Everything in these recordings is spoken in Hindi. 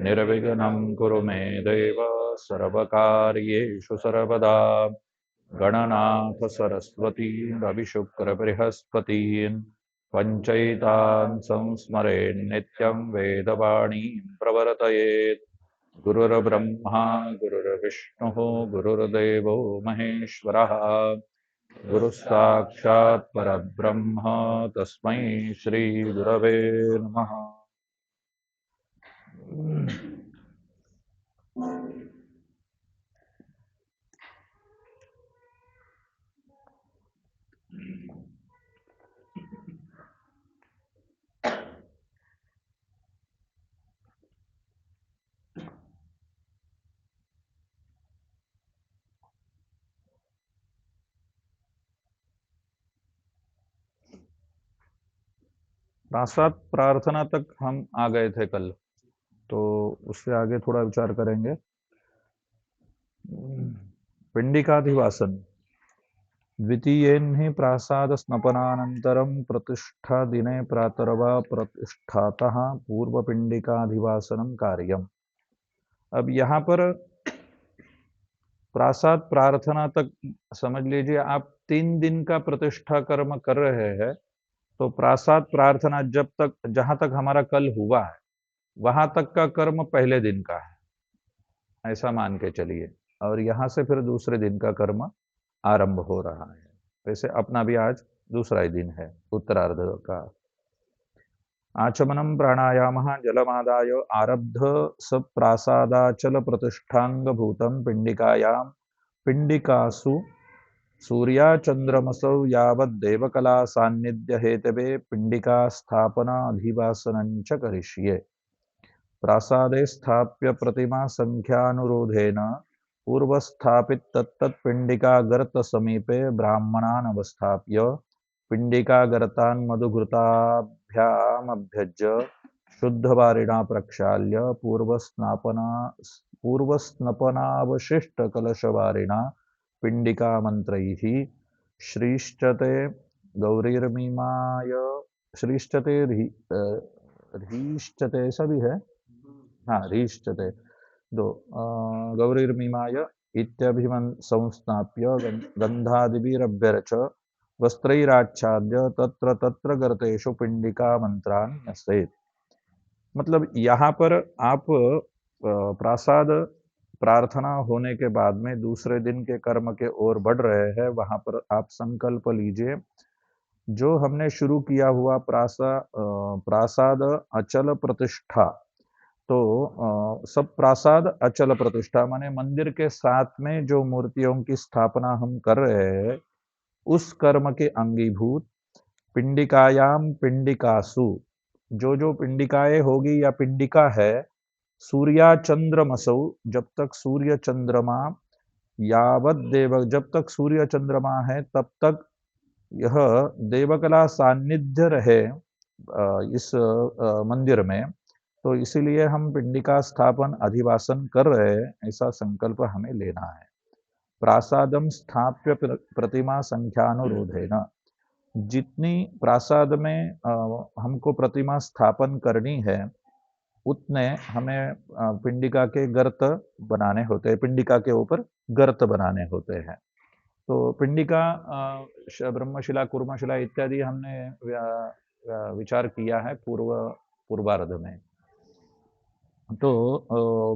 निर्विघ्नं कुरु मे देव सर्वकार्येषु सर्वदा। गणनाथ सरस्वती रविशुक्रबृहस्पतीन् पञ्चैतान् संस्मरेन् नित्यं वेदवाणीं प्रवर्तयेत्। गुरुर्ब्रह्मा गुरुर्विष्णुः गुरुर्देवो महेश्वरः गुरुः साक्षात् परब्रह्म तस्मै श्रीगुरवे नमः। प्रासाद प्रार्थना तक हम आ गए थे कल, तो उससे आगे थोड़ा विचार करेंगे। पिंडिकाधिवासन द्वितीयेन हि प्रासाद स्नपनानंतरम प्रतिष्ठा दिने प्रातर्वा प्रतिष्ठातः पूर्व पिंडिकाधिवासनम कार्यम। अब यहाँ पर प्रासाद प्रार्थना तक समझ लीजिए, आप 3 दिन का प्रतिष्ठा कर्म कर रहे हैं, तो प्रासाद प्रार्थना जब तक, जहां तक हमारा कल हुआ है वहां तक का कर्म पहले दिन का है, ऐसा मान के चलिए। और यहां से फिर दूसरे दिन का कर्म आरंभ हो रहा है। वैसे अपना भी आज दूसरा ही दिन है उत्तरार्ध का। आचमनम प्राणायाम जलमादाय आरब्ध सप्रासादाचल प्रतिष्ठांग भूतम पिंडिकायाम पिंडिकासु सूर्याचंद्रमसौ यावद्देवकला सान्निध्य हेतवे पिंडिका स्थापना अधिवासनं च करिष्ये। प्रासादे स्थाप्य प्रतिमा संख्यानुरोधेन पूर्वस्थापित तत्तत्पिंडिका गर्त समीपे ब्राह्मणान् अवस्थाप्य पिंडिकागर्तान् मधुघृताभ्यामभ्यज्य शुद्धवारिणा प्रक्षाल्य पूर्वस्नपनावशिष्टकलशवारिणा पिंडिकामन्त्रैः श्रीश्चते गौरीर्मीमाय श्रीश्चते ह्रीश्चते सभी है, हाँ ह्रीश्चते दो गौरीर्मीमाय इत्यभिमन संस्थाप्य गंधादिभिरभ्यर्च वस्त्रैराच्छाद्य तत्र तत्र गर्तेषु पिंडिका मंत्रान् न्यसेत्। मतलब यहाँ पर आप प्रासाद प्रार्थना होने के बाद में दूसरे दिन के कर्म के ओर बढ़ रहे हैं। वहां पर आप संकल्प लीजिए, जो हमने शुरू किया हुआ प्रासाद अचल प्रतिष्ठा, तो सब प्रासाद अचल प्रतिष्ठा माने मंदिर के साथ में जो मूर्तियों की स्थापना हम कर रहे हैं, उस कर्म के अंगीभूत पिंडिकायाम पिंडिकासु, जो जो पिंडिकाएं होगी या पिंडिका है, सूर्या चंद्रमसौ, जब तक सूर्य चंद्रमा, यावत देव, जब तक सूर्य चंद्रमा है तब तक यह देवकला सान्निध्य रहे इस मंदिर में, तो इसीलिए हम पिंडिका स्थापन अधिवासन कर रहे हैं, ऐसा संकल्प हमें लेना है। प्रासादम स्थाप्य प्रतिमा संख्यानुरोधेन, जितनी प्रासाद में हमको प्रतिमा स्थापन करनी है उतने हमें पिंडिका के गर्त बनाने होते हैं, पिंडिका के ऊपर गर्त बनाने होते हैं। तो पिंडिका ब्रह्मशिला कूर्मशिला इत्यादि हमने विचार किया है पूर्वार्ध में। तो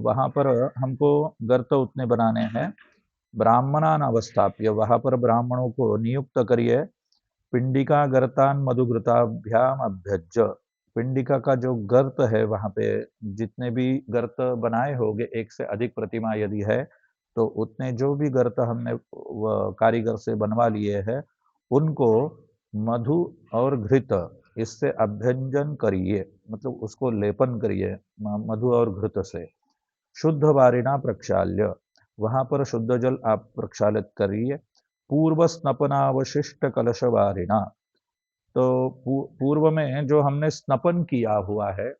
वहां पर हमको गर्त उतने बनाने हैं। ब्राह्मणान अवस्थाप्य, वहां पर ब्राह्मणों को नियुक्त करिए। पिंडिका गर्तान मधुघृताभ्याम अभ्यज्य, पिंडिका का जो गर्त है वहां पे जितने भी गर्त बनाए होंगे, एक से अधिक प्रतिमा यदि है तो उतने जो भी गर्त हमने कारीगर से बनवा लिए हैं उनको मधु और घृत इससे अभ्यंजन करिए, मतलब उसको लेपन करिए मधु और घृत से। शुद्ध वारिणा प्रक्षाल्य, वहां पर शुद्ध जल आप प्रक्षालित करिए। पूर्व स्नपनावशिष्ट कलश वारिणा, तो पूर्व में जो हमने स्नपन किया हुआ है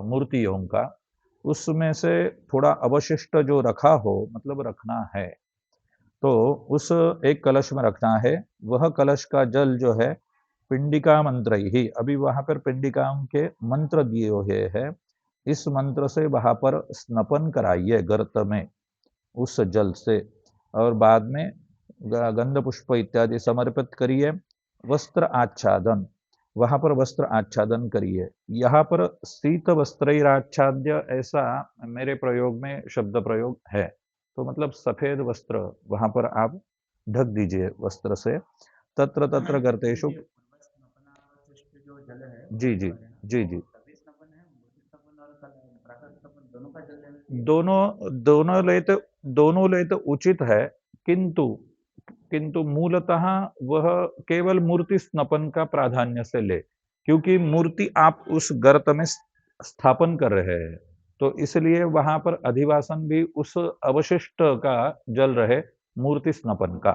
मूर्तियों का, उसमें से थोड़ा अवशिष्ट जो रखा हो, मतलब रखना है, तो उस एक कलश में रखना है। वह कलश का जल जो है पिंडिका मंत्र ही, अभी वहां पर पिंडिकाओं के मंत्र दिए हुए हैं, इस मंत्र से वहां पर स्नपन कराइए गर्त में उस जल से, और बाद में गंध पुष्प इत्यादि समर्पित करिए। वस्त्र आच्छादन, वहां पर वस्त्र आच्छादन करिए। यहाँ पर शीत वस्त्रैराच्छाद्य ऐसा मेरे प्रयोग में शब्द प्रयोग है, तो मतलब सफेद वस्त्र वहां पर आप ढक दीजिए वस्त्र से। तत्र तत्र गर्तेषु, जो जल है जी जी जी जी, तभी स्नपन है, मूर्ति स्नपन और प्राकृत स्नपन दोनों का जल लेना चाहिए। दोनों दोनों ले तो उचित है, किंतु किंतु मूलतः वह केवल मूर्ति स्नपन का प्राधान्य से ले, क्योंकि मूर्ति आप उस गर्त में स्थापन कर रहे हैं, तो इसलिए वहां पर अधिवासन भी उस अवशिष्ट का जल रहे, मूर्ति स्नपन का।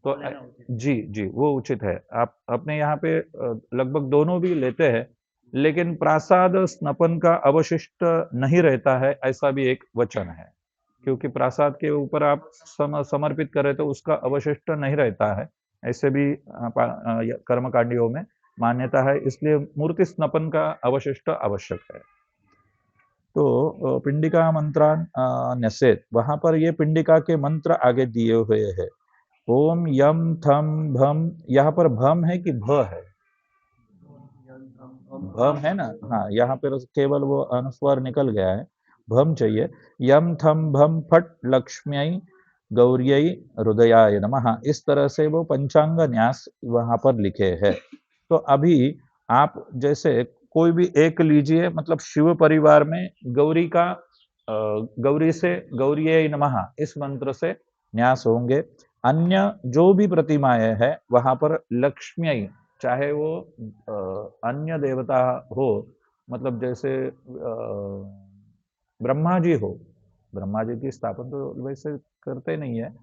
तो लेना उचित है। जी जी, वो उचित है। आप अपने यहाँ पे लगभग दोनों भी लेते हैं, लेकिन प्रासाद स्नपन का अवशिष्ट नहीं रहता है, ऐसा भी एक वचन है। क्योंकि प्रासाद के ऊपर आप समर्पित करें तो उसका अवशिष्ट नहीं रहता है, ऐसे भी कर्मकांडियों में मान्यता है, इसलिए मूर्ति स्नपन का अवशिष्ट आवश्यक है। तो पिंडिका मंत्रान न्यसेत, वहां पर ये पिंडिका के मंत्र आगे दिए हुए हैं। ओम यम थम भम, यहाँ पर भम है कि भ है? भम है ना, हाँ, यहाँ पर केवल वो अनुस्वार निकल गया है, भम चाहिए। यम थम भम फट लक्ष्म्यै गौर्यै हृदयाय नमः, इस तरह से वो पंचांग न्यास वहां पर लिखे हैं। तो अभी आप जैसे कोई भी एक लीजिए, मतलब शिव परिवार में गौरी का गौरी से गौरीय नमः इस मंत्र से न्यास होंगे। अन्य जो भी प्रतिमाएं है वहां पर लक्ष्मी, चाहे वो अन्य देवता हो, मतलब जैसे ब्रह्मा जी हो, ब्रह्मा जी की स्थापन तो वैसे करते नहीं है,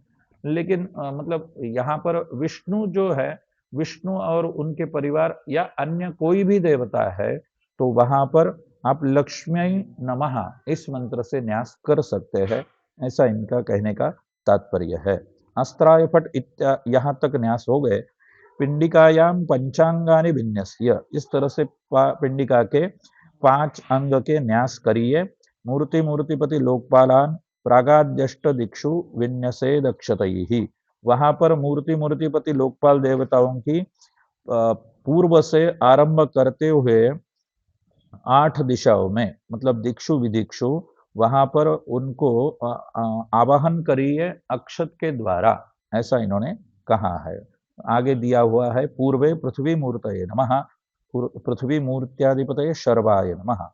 लेकिन मतलब यहाँ पर विष्णु जो है, विष्णु और उनके परिवार या अन्य कोई भी देवता है, तो वहां पर आप लक्ष्मी नमः इस मंत्र से न्यास कर सकते हैं, ऐसा इनका कहने का तात्पर्य है। अस्त्राय फट इत्या यहाँ तक न्यास हो गए। पिंडिकायाम पंचांगानि विन्यस्य, इस तरह से पिंडिका के 5 अंग के न्यास करिए। मूर्ति मूर्तिपति लोकपालान प्रागाद्यष्ट दिक्षु विन्यसे दक्षतैहि, वहां पर मूर्ति मूर्तिपति लोकपाल देवताओं की पूर्व से आरंभ करते हुए 8 दिशाओं में, मतलब दिक्षु विदिक्षु, वहां पर उनको आवाहन करिए अक्षत के द्वारा, ऐसा इन्होंने कहा है। आगे दिया हुआ है पूर्वे पृथ्वी मूर्तये नमः, पृथ्वी मूर्त्याधिपतये शर्वाय नमः,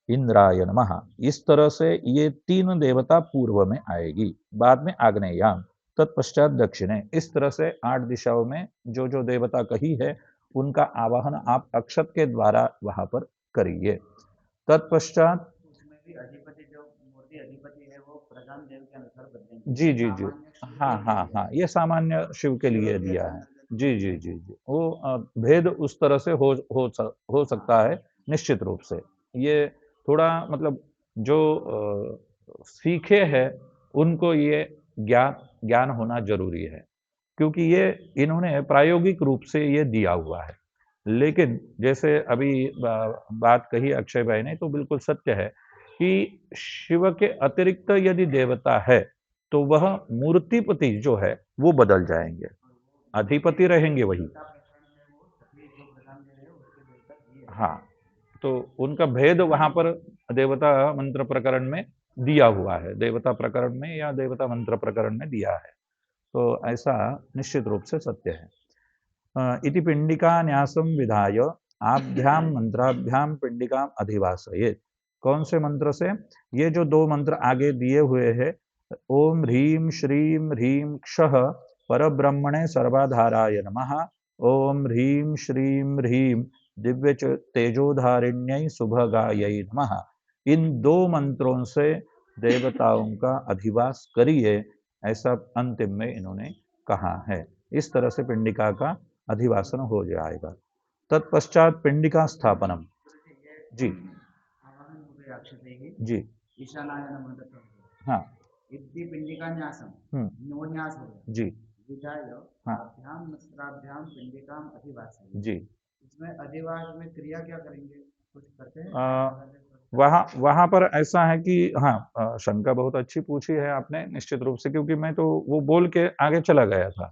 इंद्राय नमः, इस तरह से ये 3 देवता पूर्व में आएगी, बाद में आग्नेयाम, तत्पश्चात दक्षिणे, इस तरह से 8 दिशाओं में जो जो देवता कही है उनका आवाहन आप अक्षत के द्वारा वहां पर करिए। तत्पश्चात, उसमें भी अधिपति जो मूर्ति अधिपति है वो प्रधान देव के अनुसार बदलेंगे, जी ये जी जी, सामान्य शिव हाँ के लिए हाँ दिया हाँ, है। ये सामान्य शिव के लिए केवल दिया भेद है। समझ लेना। जी जी जी जी, वो भेद उस तरह से हो सकता है निश्चित रूप से। ये थोड़ा मतलब जो सीखे हैं उनको ये ज्ञान ज्ञान होना जरूरी है, क्योंकि ये इन्होंने प्रायोगिक रूप से ये दिया हुआ है। लेकिन जैसे अभी बात कही अक्षय भाई ने, तो बिल्कुल सत्य है कि शिव के अतिरिक्त यदि देवता है तो वह मूर्तिपति जो है वो बदल जाएंगे, और वो अधिपति रहेंगे वही। देवता प्रकरण में वो सभी जो प्रधान देव है उसके देवता दिए हैं। हाँ, तो उनका भेद वहां पर देवता मंत्र प्रकरण में दिया हुआ है, देवता प्रकरण में या देवता मंत्र प्रकरण में दिया है, तो ऐसा निश्चित रूप से सत्य है। इति पिंडिका न्यासम विधाय आभ्याम मंत्राभ्याम पिंडिकाम अधिवासयेत्, कौन से मंत्र से? ये जो 2 मंत्र आगे दिए हुए हैं, ओम ह्रीम श्रीम ह्रीम क्षः परब्रह्मणे सर्वाधाराय नमः, ओम ह्रीम श्रीम ह्रीम दिव्य तेजोधारिण्यै सुभगायै नमः, इन 2 मंत्रों से देवताओं का अधिवास करिए, ऐसा अंतिम में इन्होंने कहा है। इस तरह से पिंडिका का अधिवासन हो जाएगा। तत्पश्चात पिंडिका स्थापनम। ये जी आवाहन हो गए अक्षते ही, जी, ईशानाय नमः तक हो गया, हाँ, इद्धि पिंडिका न्यासम, हम्म, नो न्यास हो गया, जी, विधाय हाँ, आभ्याम वस्त्राभ्याम पिंडिकाम अधिवास, जी। इसमें अधिवास में क्रिया क्या करेंगे, कुछ करते हैं आ, क्या? वहां वहां पर ऐसा है कि हाँ, शंका बहुत अच्छी पूछी है आपने निश्चित रूप से, क्योंकि मैं तो वो बोल के आगे चला गया था।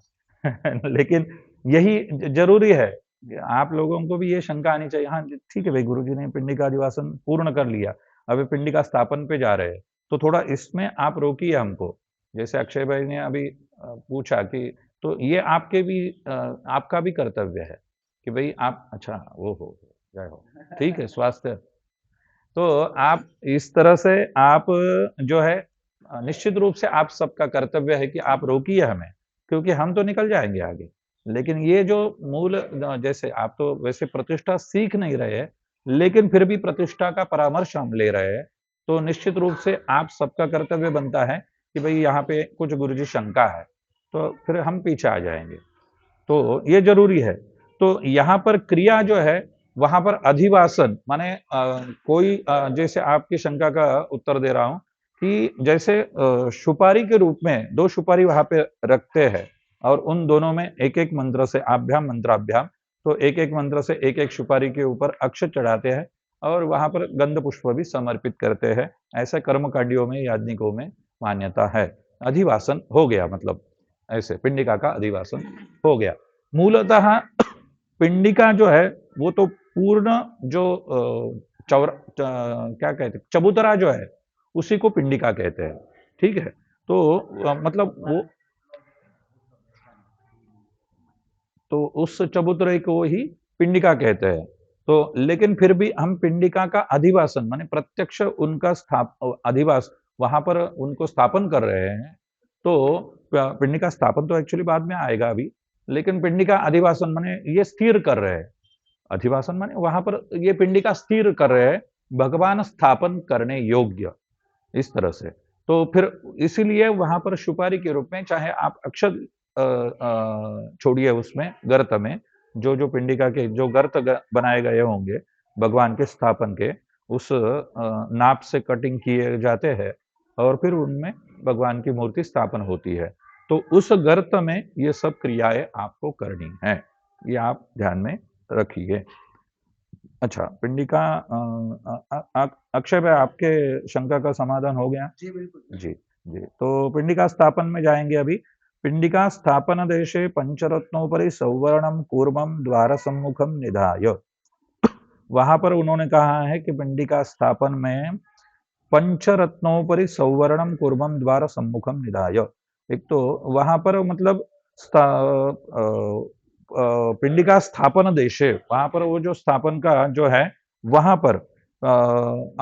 लेकिन यही जरूरी है कि आप लोगों को भी ये शंका आनी चाहिए। हाँ ठीक है भाई, गुरुजी ने पिंडी का अधिवासन पूर्ण कर लिया, अभी पिंडी का स्थापन पे जा रहे हैं, तो थोड़ा इसमें आप रोकिए हमको। जैसे अक्षय भाई ने अभी पूछा कि तो ये आपके भी आपका भी कर्तव्य है कि भाई आप, अच्छा वो हो, जय हो, ठीक है, स्वास्थ्य। तो आप इस तरह से आप जो है निश्चित रूप से आप सबका कर्तव्य है कि आप रोकिए हमें, क्योंकि हम तो निकल जाएंगे आगे। लेकिन ये जो मूल जैसे आप तो वैसे प्रतिष्ठा सीख नहीं रहे हैं, लेकिन फिर भी प्रतिष्ठा का परामर्श हम ले रहे हैं, तो निश्चित रूप से आप सबका कर्तव्य बनता है कि भाई यहाँ पे कुछ गुरुजी शंका है, तो फिर हम पीछे आ जाएंगे, तो ये जरूरी है। तो यहाँ पर क्रिया जो है, वहां पर अधिवासन माने कोई जैसे आपकी शंका का उत्तर दे रहा हूं कि जैसे सुपारी के रूप में दो सुपारी वहां पे रखते हैं, और उन दोनों में एक एक मंत्र से आभ्याम मंत्राभ्याम, तो एक एक मंत्र से एक एक सुपारी के ऊपर अक्षत चढ़ाते हैं और वहां पर गंध पुष्प भी समर्पित करते हैं। ऐसे कर्मकांडियों में, याज्ञिकों में मान्यता है। अधिवासन हो गया, मतलब ऐसे पिंडिका का अधिवासन हो गया। मूलतः पिंडिका जो है वो तो पूर्ण जो क्या कहते हैं, चबूतरा जो है उसी को पिंडिका कहते हैं, ठीक है। तो मतलब वो तो उस चबूतरे को ही पिंडिका कहते हैं। तो लेकिन फिर भी हम पिंडिका का अधिवासन माने प्रत्यक्ष उनका अधिवास वहां पर उनको स्थापन कर रहे हैं। तो पिंडिका स्थापन तो एक्चुअली बाद में आएगा अभी, लेकिन पिंडिका अधिवासन माने ये स्थिर कर रहे हैं। अधिवासन माने वहां पर ये पिंडिका स्थिर कर रहे हैं, भगवान स्थापन करने योग्य, इस तरह से। तो फिर इसीलिए वहां पर सुपारी के रूप में चाहे आप अक्षत छोड़िए उसमें गर्त में, जो जो पिंडिका के जो गर्त बनाए गए होंगे भगवान के स्थापन के, उस नाप से कटिंग किए जाते हैं और फिर उनमें भगवान की मूर्ति स्थापन होती है। तो उस गर्त में ये सब क्रियाएं आपको करनी है, ये आप ध्यान में रखिए। अच्छा, पिंडिका अक्षय भाई, आपके शंका का समाधान हो गया? जी बिल्कुल। जी जी। तो पिंडिका स्थापन में जाएंगे अभी। पिंडिका स्थापन देशे पंचरत्नोपरि सौवर्णम कूर्मम द्वार सम्मुखम निधाय। वहां पर उन्होंने कहा है कि पिंडिका स्थापन में पंचरत्नोपरि सौवर्णम कूर्मम द्वार सम्मुखम निधाय। एक तो वहां पर मतलब पिंडिका स्थापन देशे, वहां पर वो जो स्थापन का जो है वहां पर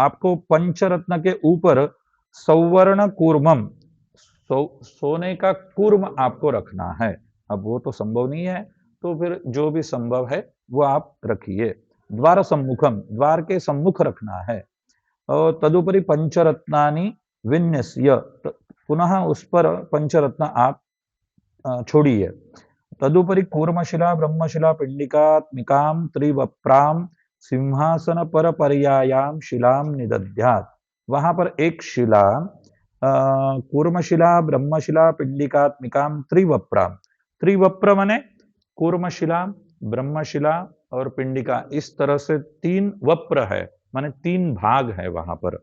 आपको पंचरत्न के ऊपर सौवर्ण कूर्मम, सोने का कूर्म आपको रखना है। अब वो तो संभव नहीं है, तो फिर जो भी संभव है वो आप रखिए। द्वार सम्मुखम, द्वार के सम्मुख रखना है। और तदुपरि पंचरत्नानि विन्यस्य, पुनः उस पर पंचरत्न आप छोड़िए। तदुपरि कूर्मशिला ब्रह्मशिला पिंडिकात्मिकां त्रिवप्राम सिंहासन पर पर्यायाम शिलाम निदध्यात्। वहां पर एक शिला कूर्मशिला ब्रह्मशिला पिंडिकात्मिकां त्रिवप्राम, त्रिवप्र माने कूर्मशिला ब्रह्मशिला और पिंडिका, इस तरह से तीन वप्र है, माने तीन भाग है वहां पर।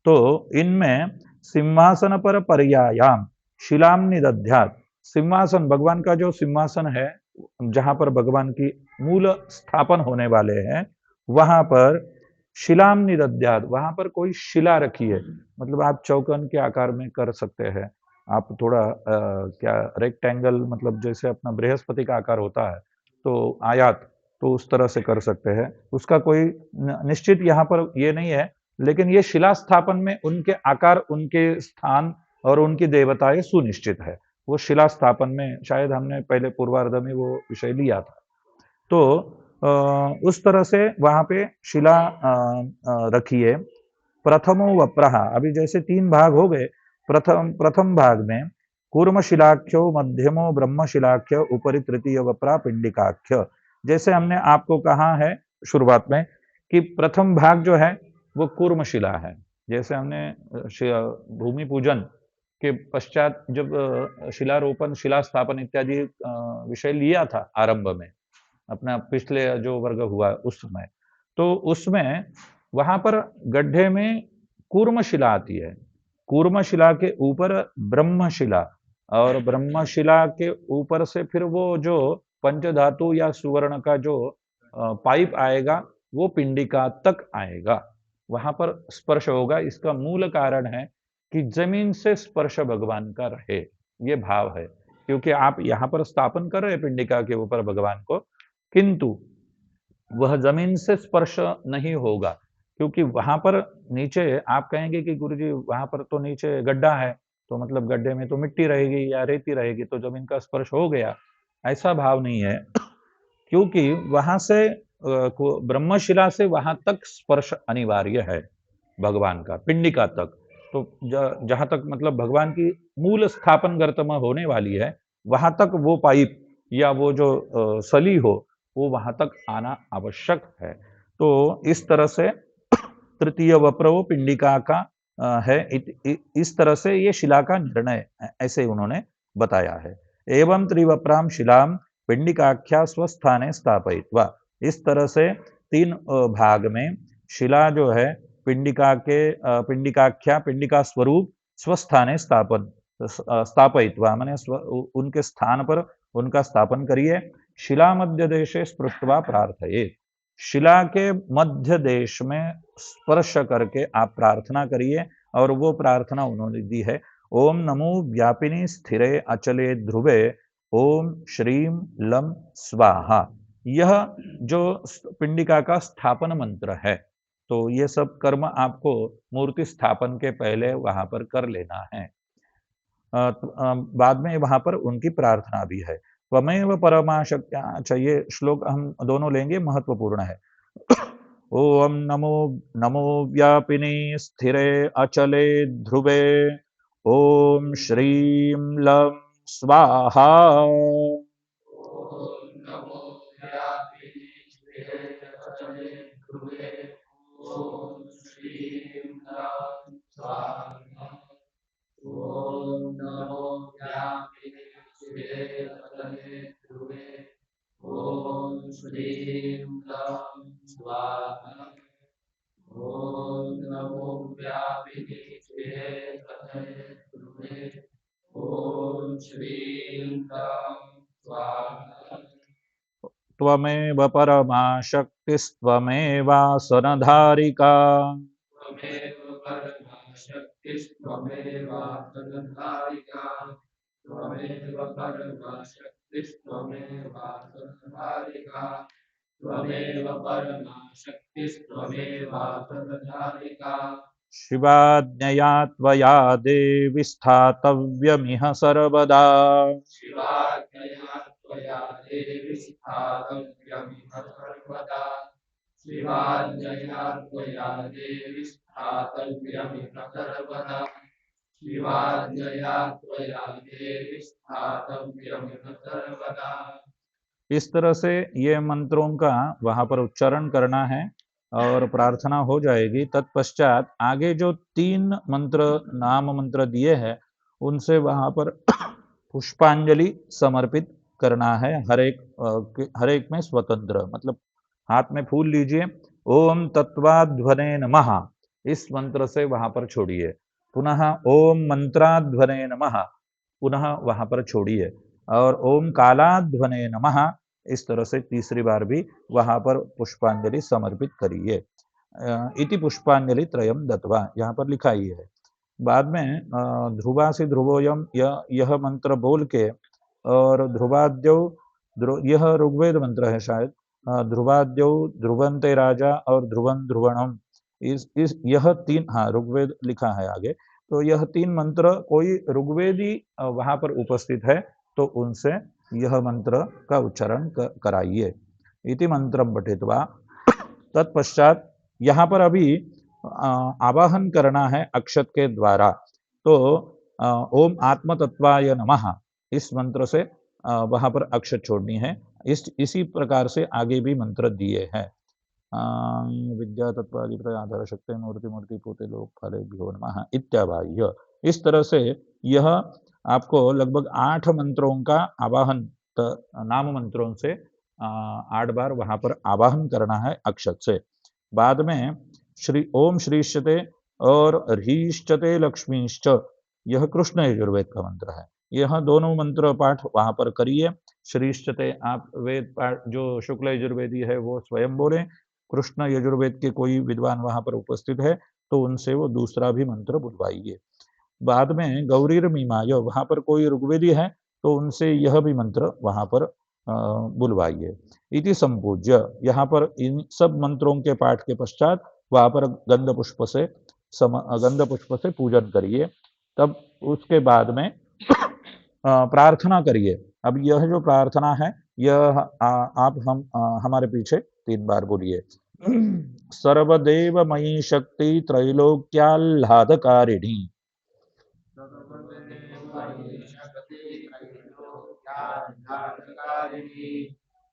तो इनमें सिंहासन पर पर्यायाम शिलाम निदध्यात्, सिंहासन भगवान का जो सिंहासन है जहां पर भगवान की मूल स्थापन होने वाले हैं, वहां पर शिलाम निदध्यात्, वहां पर कोई शिला रखी है। मतलब आप चौकोन के आकार में कर सकते हैं, आप थोड़ा क्या रेक्टेंगल, मतलब जैसे अपना बृहस्पति का आकार होता है तो आयात, तो उस तरह से कर सकते हैं। उसका कोई निश्चित यहाँ पर ये नहीं है, लेकिन ये शिला स्थापन में उनके आकार, उनके स्थान और उनकी देवताएं सुनिश्चित है। वो शिला स्थापन में शायद हमने पहले पूर्वार्ध में वो विषय लिया था। तो उस तरह से वहां पे शिला रखिए। प्रथमो वप्रः, अभी जैसे तीन भाग हो गए, प्रथम भाग में कूर्मशिलाख्यो मध्यमो ब्रह्मशिलाख्य उपरि तृतीय वप्रा पिंडिकाख्य। जैसे हमने आपको कहा है शुरुआत में कि प्रथम भाग जो है वो कूर्मशिला है। जैसे हमने भूमि पूजन के पश्चात जब शिलारोपण शिला स्थापन इत्यादि विषय लिया था आरंभ में, अपना पिछले जो वर्ग हुआ उस समय, तो उसमें वहां पर गड्ढे में कूर्मशिला आती है, कूर्मशिला के ऊपर ब्रह्मशिला, और ब्रह्मशिला के ऊपर से फिर वो जो पंचधातु या सुवर्ण का जो पाइप आएगा वो पिंडिका तक आएगा, वहां पर स्पर्श होगा। इसका मूल कारण है कि जमीन से स्पर्श भगवान का रहे, ये भाव है। क्योंकि आप यहाँ पर स्थापन कर रहे हैं पिंडिका के ऊपर भगवान को, किंतु वह जमीन से स्पर्श नहीं होगा, क्योंकि वहां पर नीचे आप कहेंगे कि गुरुजी वहां पर तो नीचे गड्ढा है, तो मतलब गड्ढे में तो मिट्टी रहेगी या रेती रहेगी, तो जमीन का स्पर्श हो गया, ऐसा भाव नहीं है। क्योंकि वहां से ब्रह्मशिला से वहां तक स्पर्श अनिवार्य है भगवान का, पिंडिका तक। तो जहां तक मतलब भगवान की मूल स्थापन गर्तमा होने वाली है, वहां तक वो पाइप या वो जो सली हो, वो वहां तक आना आवश्यक है। तो इस तरह से तृतीय वप्रव पिंडिका का है। इस तरह से ये शिला का निर्णय ऐसे उन्होंने बताया है। एवं त्रिवप्राम शिलाम पिंडिकाख्या स्वस्थाने स्थापयित्वा, इस तरह से तीन भाग में शिला जो है पिंडिका के पिंडिकाख्या पिंडिका स्वरूप स्वस्थाने स्थापयित्वा माने उनके स्थान पर उनका स्थापन करिए। शिला मध्य देशे स्पृष्ट्वा प्रार्थयेत्, शिला के मध्य देश में स्पर्श करके आप प्रार्थना करिए। और वो प्रार्थना उन्होंने दी है, ओम नमो व्यापिनी स्थिरे अचले ध्रुवे ओम श्रीम लम स्वाहा। यह जो पिंडिका का स्थापन मंत्र है, तो ये सब कर्म आपको मूर्ति स्थापन के पहले वहां पर कर लेना है। बाद में वहां पर उनकी प्रार्थना भी है। त्वमेव परमाशक्त्या, अच्छा ये श्लोक हम दोनों लेंगे, महत्वपूर्ण है। ओम नमो नमो व्यापिनी स्थिरे अचले ध्रुवे ओम श्रीं लम स्वाहा। त्वमेव परमा शक्तिस्त्वमेवासनधारिका शिवाज्ञया त्वया देवि स्थातव्यमिह सर्वदा। इस तरह से ये मंत्रों का वहां पर उच्चारण करना है और प्रार्थना हो जाएगी। तत्पश्चात आगे जो तीन मंत्र नाम मंत्र दिए हैं, उनसे वहां पर पुष्पांजलि समर्पित करना है, हर एक में स्वतंत्र, मतलब हाथ में फूल लीजिए, ओम तत्वाध्वने नमः इस मंत्र से वहां पर छोड़िए, पुनः ओम मंत्राध्वने नमः पुनः वहां पर छोड़िए, और ओम कालाध्वने नमः इस तरह से तीसरी बार भी वहां पर पुष्पांजलि समर्पित करिए। इति पुष्पांजलि त्रयम दत्वा, यहाँ पर लिखा ही है। बाद में ध्रुवासी ध्रुवोयम यह मंत्र बोल के, और ध्रुवाद्यो यह ऋग्वेद मंत्र है शायद, ध्रुवाद्यो ध्रुवंते राजा और ध्रुवन ध्रुवणम, इस यह तीन, हाँ ऋग्वेद लिखा है आगे, तो यह तीन मंत्र कोई ऋग्वेदी वहां पर उपस्थित है तो उनसे यह मंत्र का उच्चारण कराइए। इति मंत्रम पठित्वा, तत्पश्चात यहाँ पर अभी आवाहन करना है अक्षत के द्वारा। तो ओम आत्म तत्वाय नमः इस मंत्र से वहां पर अक्षत छोड़नी है। इसी प्रकार से आगे भी मंत्र दिए हैं। विद्या तत्वादि आधार शक्ति मूर्ति मूर्ति पोते लोक फले भ्यो नमः इत्याबाह्य। इस तरह से यह आपको लगभग 8 मंत्रों का आवाहन, नाम मंत्रों से 8 बार वहां पर आवाहन करना है अक्षत से। बाद में श्री ओम श्रीश्चते और ह्रीश्चते लक्ष्मीश्च, यह कृष्ण यजुर्वेद का मंत्र है। यह दोनों मंत्र पाठ वहां पर करिए। श्रीश्चते आप वेद पाठ जो शुक्ल यजुर्वेदी है वो स्वयं बोले, कृष्ण यजुर्वेद के कोई विद्वान वहां पर उपस्थित है तो उनसे वो दूसरा भी मंत्र बुलवाइए। बाद में गौरीर मीमाय, वहां पर कोई ऋग्वेदी है तो उनसे यह भी मंत्र वहां पर बुलवाइए। इति संपूज्य, यहाँ पर इन सब मंत्रों के पाठ के पश्चात वहां पर गंध पुष्प से पूजन करिए। तब उसके बाद में प्रार्थना करिए। अब यह जो प्रार्थना है यह आप हमारे पीछे 3 बार बोलिए। सर्वदेव मयि शक्ति त्रैलोक्याह्लादकारिणी,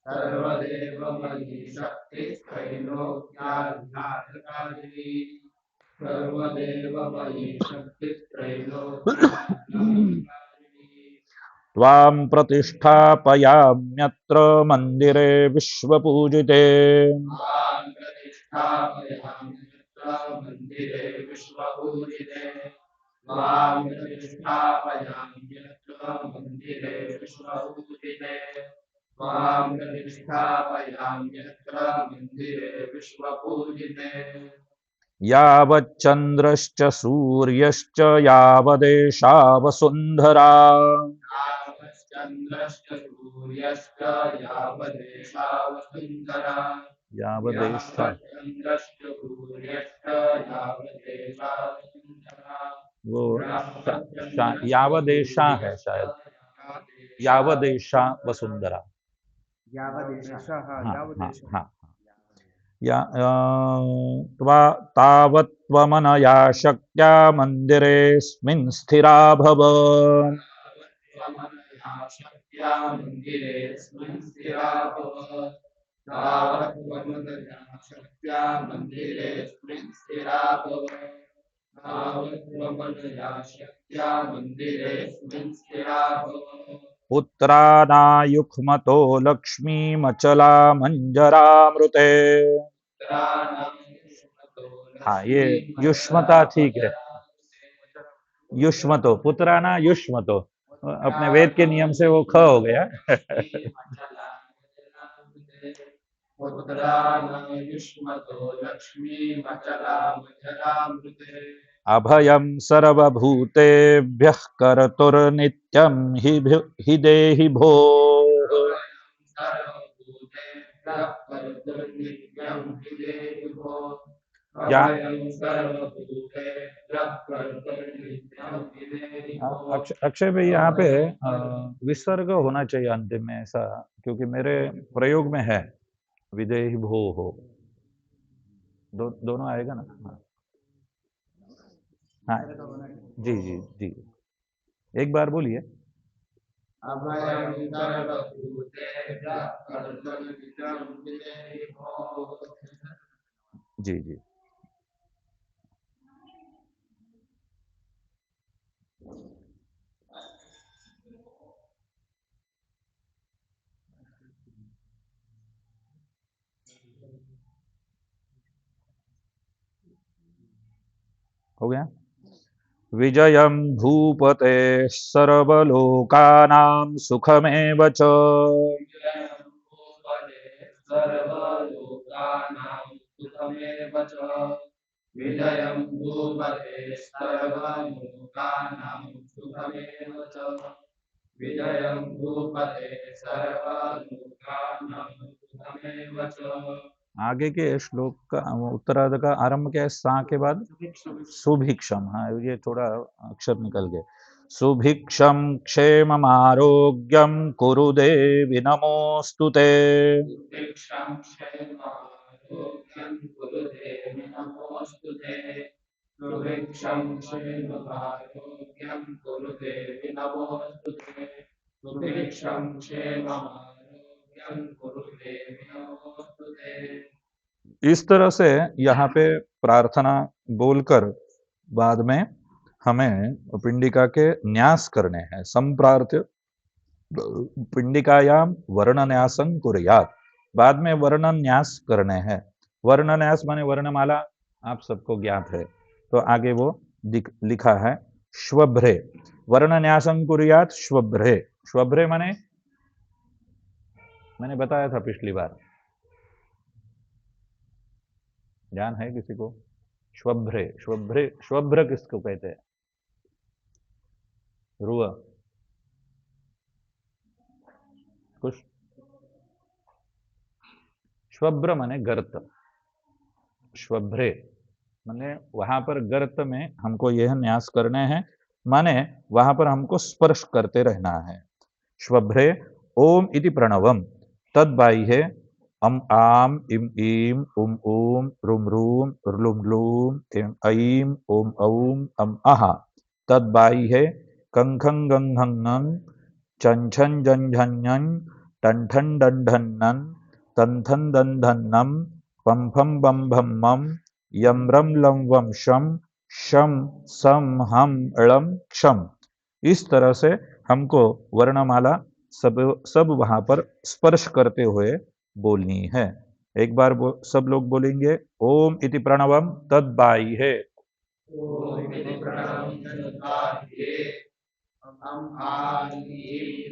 सर्वदेवमयी शक्तिस्त्रैलोक्याधारकारिणी, सर्वदेवमयी शक्तिस्त्रैलोक्याधारकारिणी, त्वां प्रतिष्ठापयाम्यत्र मन्दिरे विश्वपूजिते, त्वां प्रतिष्ठापयाम्यत्र मन्दिरे विश्वपूजिते, त्वां प्रतिष्ठापयाम्यत्र मन्दिरे विश्वपूजिते, त्वां प्रतिष्ठापयाम्यत्र मन्दिरे विश्वपूजिते, यावच्चन्द्रश्च सूर्यश्च यावदेषा वसुन्धरा, यावश्चन्द्रश्च सूर्यश्च यावदेषा वसुन्धरा, यावदेषा यावश्चन्द्रश्च सूर्यश्च यावदेषा वसुन्धरा, वो यावश्चन्द्रश्च यावदेशा है सूर्यश्च शायद, यावदेषा यावदेशा वसुंधरा। यावदेशः हाँ यावदेशः हाँ या तावत्त्वमनया शक्या मन्दिरेऽस्मिन् स्थिरा भव, त्वमनया शक्त्या मन्दिरेऽस्मिन् स्थिरा भव, तावत्त्वमनया शक्त्या मन्दिरेऽस्मिन् स्थिरा भव, तावत्त्वमनया शक्त्या मन्दिरेऽस्मिन् स्थिरा भव, पुत्रानायुक्मतो लक्ष्मीमचला मञ्जरामृते। हाँ, ये युष्मता ठीक है, युष्मतो पुत्राना युष्मतो, अपने वेद के नियम से वो ख हो गया। पुत्रानायुष्मतो लक्ष्मीमचलामचलामृते, अभयं सर्वभूतेभ्यः कर्तुर्नित्यं हि देहि भोः, सर्वभूतेभ्यः कर्तुर्नित्यं हि देहि भोः, या अभयं सर्वभूतेभ्यः कर्तुर्नित्यं हि देहि भोः। अक्षय भाई यहाँ पे विसर्ग होना चाहिए अंतिम में, ऐसा क्योंकि मेरे प्रयोग में है विदेहि भो हो, दोनों आएगा ना। हाँ जी जी जी, एक बार बोलिए। अभयं सर्वभूतेभ्यः कर्तुर्नित्यं हि देहि भोः। जी जी, हो गया। विजयं भूपते सर्वलोकानां सुखमेव च, सर्वलोकानां सुखमेव च, विजयं भूपते सर्वलोकानां सुखमेव च, विजयं भूपते सर्वलोकानां सुखमेव च। आगे के श्लोक का उत्तरार्ध का आरंभ क्या है, सा के बाद सुभिक्षम। हाँ, ये थोड़ा अक्षर निकल गए। सुभिक्षम क्षेमम आरोग्यम कुरु देवी नमोस्तुते। सुभिक्षं क्षेममारोग्यं कुरु देवि नमोऽस्तुते, सुभिक्षं क्षेममारोग्यं कुरु देवि नमोऽस्तुते, सुभिक्षं क्षेममारोग्यं कुरु देवि नमोऽस्तुते। इस तरह से यहाँ पे प्रार्थना बोलकर बाद में हमें पिंडिका के न्यास करने हैं। संप्रार्थ्य पिंडिकायाम वर्णन्यासं कुर्यात्, बाद में वर्णन्यास करने हैं। वर्णन्यास माने वर्णमाला, आप सबको ज्ञात है। तो आगे वो लिखा है श्वभ्रे, वर्ण न्यासं कुर्यात् श्वभ्रे। श्वभ्रे माने मैंने बताया था पिछली बार, ध्यान है किसी को? श्वभ्रे, श्वभ्रे, श्वभ्र किसको कहते हैं? रुआ कुछ? श्वभ्र माने गर्त, श्वभ्रे माने वहां पर गर्त में हमको यह न्यास करने हैं, माने वहां पर हमको स्पर्श करते रहना है। श्वभ्रे ओम इति प्रणवम तद्बाह्ये अम आम इम ईम उम ऊम रुम रूम रुलुम लूम इम ऐम ओम औम अम आहा तद्बाह्ये कंखं गंघं चंछन जंझन्यन टंठन डंढन्नन तंथन दंधन्नम पम फम बम भम मम यम रम लम वम शम शम सम हम ळम क्षम। इस तरह से हमको वर्णमाला सब वहां पर स्पर्श करते हुए बोलनी है। एक बार सब लोग बोलेंगे ओम इति प्रणवम तद्बाह्ये। ओम इति प्रणवं तद्बाह्ये अम आ इ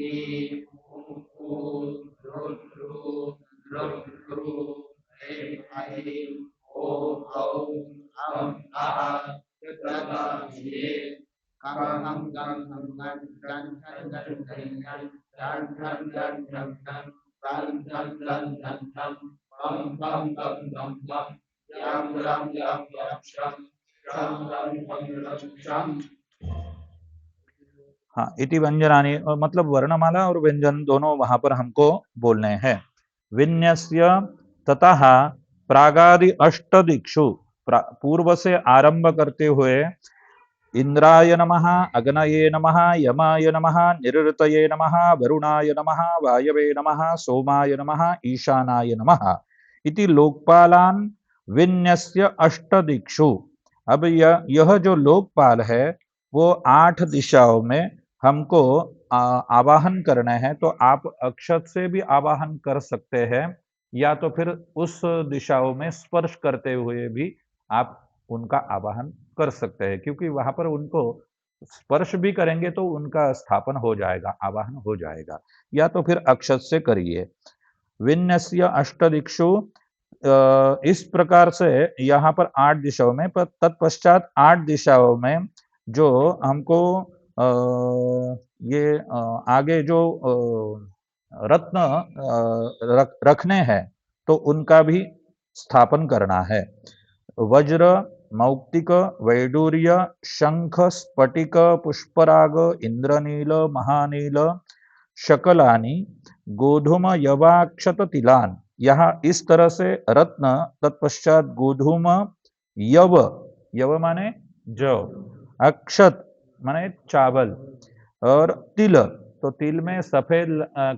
ई उ ऊ ऋ ऋ लृ लृ ऐं ऐं ओम औम अम अः तद्बाह्ये कं खं गं घं गं चं छं झं झं झं झं झं झं झं झं झं झं झं झं झं बं बं बं बं बं यं रं यं यं शं शं रं रं रं शं। हाँ, इति व्यंजनानि, मतलब वर्णमाला और व्यंजन दोनों वहां पर हमको बोलने हैं। विन्यस्य ततः प्रागादि अष्टदिक्षु, पूर्व से आरंभ करते हुए इंद्राय नमः, अग्नये नमः, यमाय नमः, निरृतये नमः, वरुणाय नमः, वायवे नमः, सोमाय नमः, ईशानाय नमः इति लोकपालान विन्यस्य अष्टदिक्षु। अब यह जो लोकपाल है वो 8 दिशाओं में हमको आवाहन करना है। तो आप अक्षत से भी आवाहन कर सकते हैं, या तो फिर उस दिशाओं में स्पर्श करते हुए भी आप उनका आवाहन कर सकते हैं, क्योंकि वहां पर उनको स्पर्श भी करेंगे तो उनका स्थापन हो जाएगा, आवाहन हो जाएगा। या तो फिर अक्षत से करिए। विन्यस्य अष्टदिक्षु, इस प्रकार से यहाँ पर 8 दिशाओं में, पर तत्पश्चात 8 दिशाओं में जो हमको ये आगे जो रत्न रखने हैं तो उनका भी स्थापन करना है। वज्र, मौक्तिक, वैडूर्य, शंख, स्फटिक, पुष्पराग, इंद्रनील, महानील, शकलानी, गोधूम, यवाक्षत, तिलान। यहाँ इस तरह से रत्न, तत्पश्चात गोधूम, यव, यव माने जौ, अक्षत माने चावल, और तिल, तो तिल में सफेद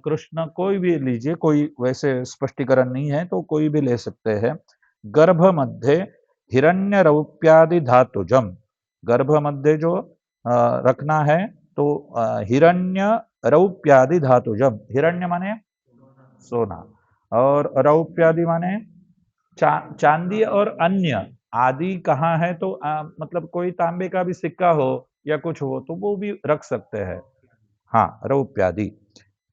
कृष्ण कोई भी लीजिए, कोई वैसे स्पष्टीकरण नहीं है तो कोई भी ले सकते हैं। गर्भ मध्य हिरण्य रौप्यादि धातुजम, गर्भ मध्य जो रखना है तो हिरण्य रौप्यादि धातुजम, हिरण्य माने सोना, और रौप्यादि माने चांदी, और अन्य आदि कहाँ है तो मतलब कोई तांबे का भी सिक्का हो या कुछ हो तो वो भी रख सकते हैं। हाँ, रौप्यादि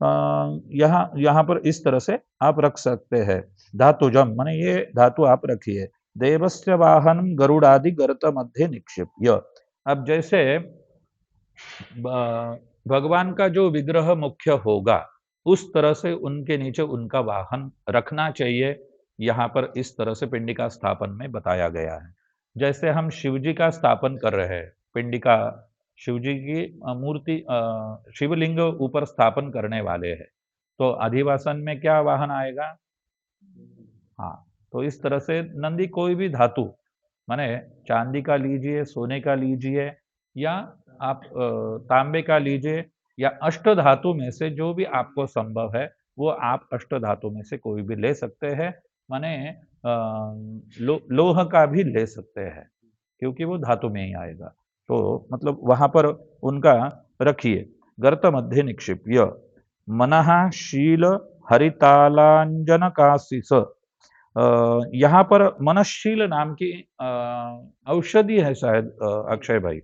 यहाँ यहाँ पर इस तरह से आप रख सकते हैं। धातुजम माने ये धातु आप रखिए। देवस्य वाहनम गरुड़ादि गर्त मध्य निक्षिप्य। अब जैसे भगवान का जो विग्रह मुख्य होगा उस तरह से उनके नीचे उनका वाहन रखना चाहिए। यहाँ पर इस तरह से पिंडिका स्थापन में बताया गया है। जैसे हम शिव जी का स्थापन कर रहे हैं, पिंडिका शिव जी की मूर्ति, शिवलिंग ऊपर स्थापन करने वाले हैं, तो अधिवासन में क्या वाहन आएगा? हाँ, तो इस तरह से नंदी कोई भी धातु माने चांदी का लीजिए, सोने का लीजिए, या आप तांबे का लीजिए, या अष्ट धातु में से जो भी आपको संभव है वो आप अष्ट धातु में से कोई भी ले सकते हैं। माने लोह का भी ले सकते हैं क्योंकि वो धातु में ही आएगा। तो मतलब वहां पर उनका रखिए। गर्त मध्य निक्षिप्य मनः शील हरितालांजन काशिस, यहाँ पर मनशील नाम की औषधि है शायद अक्षय भाई।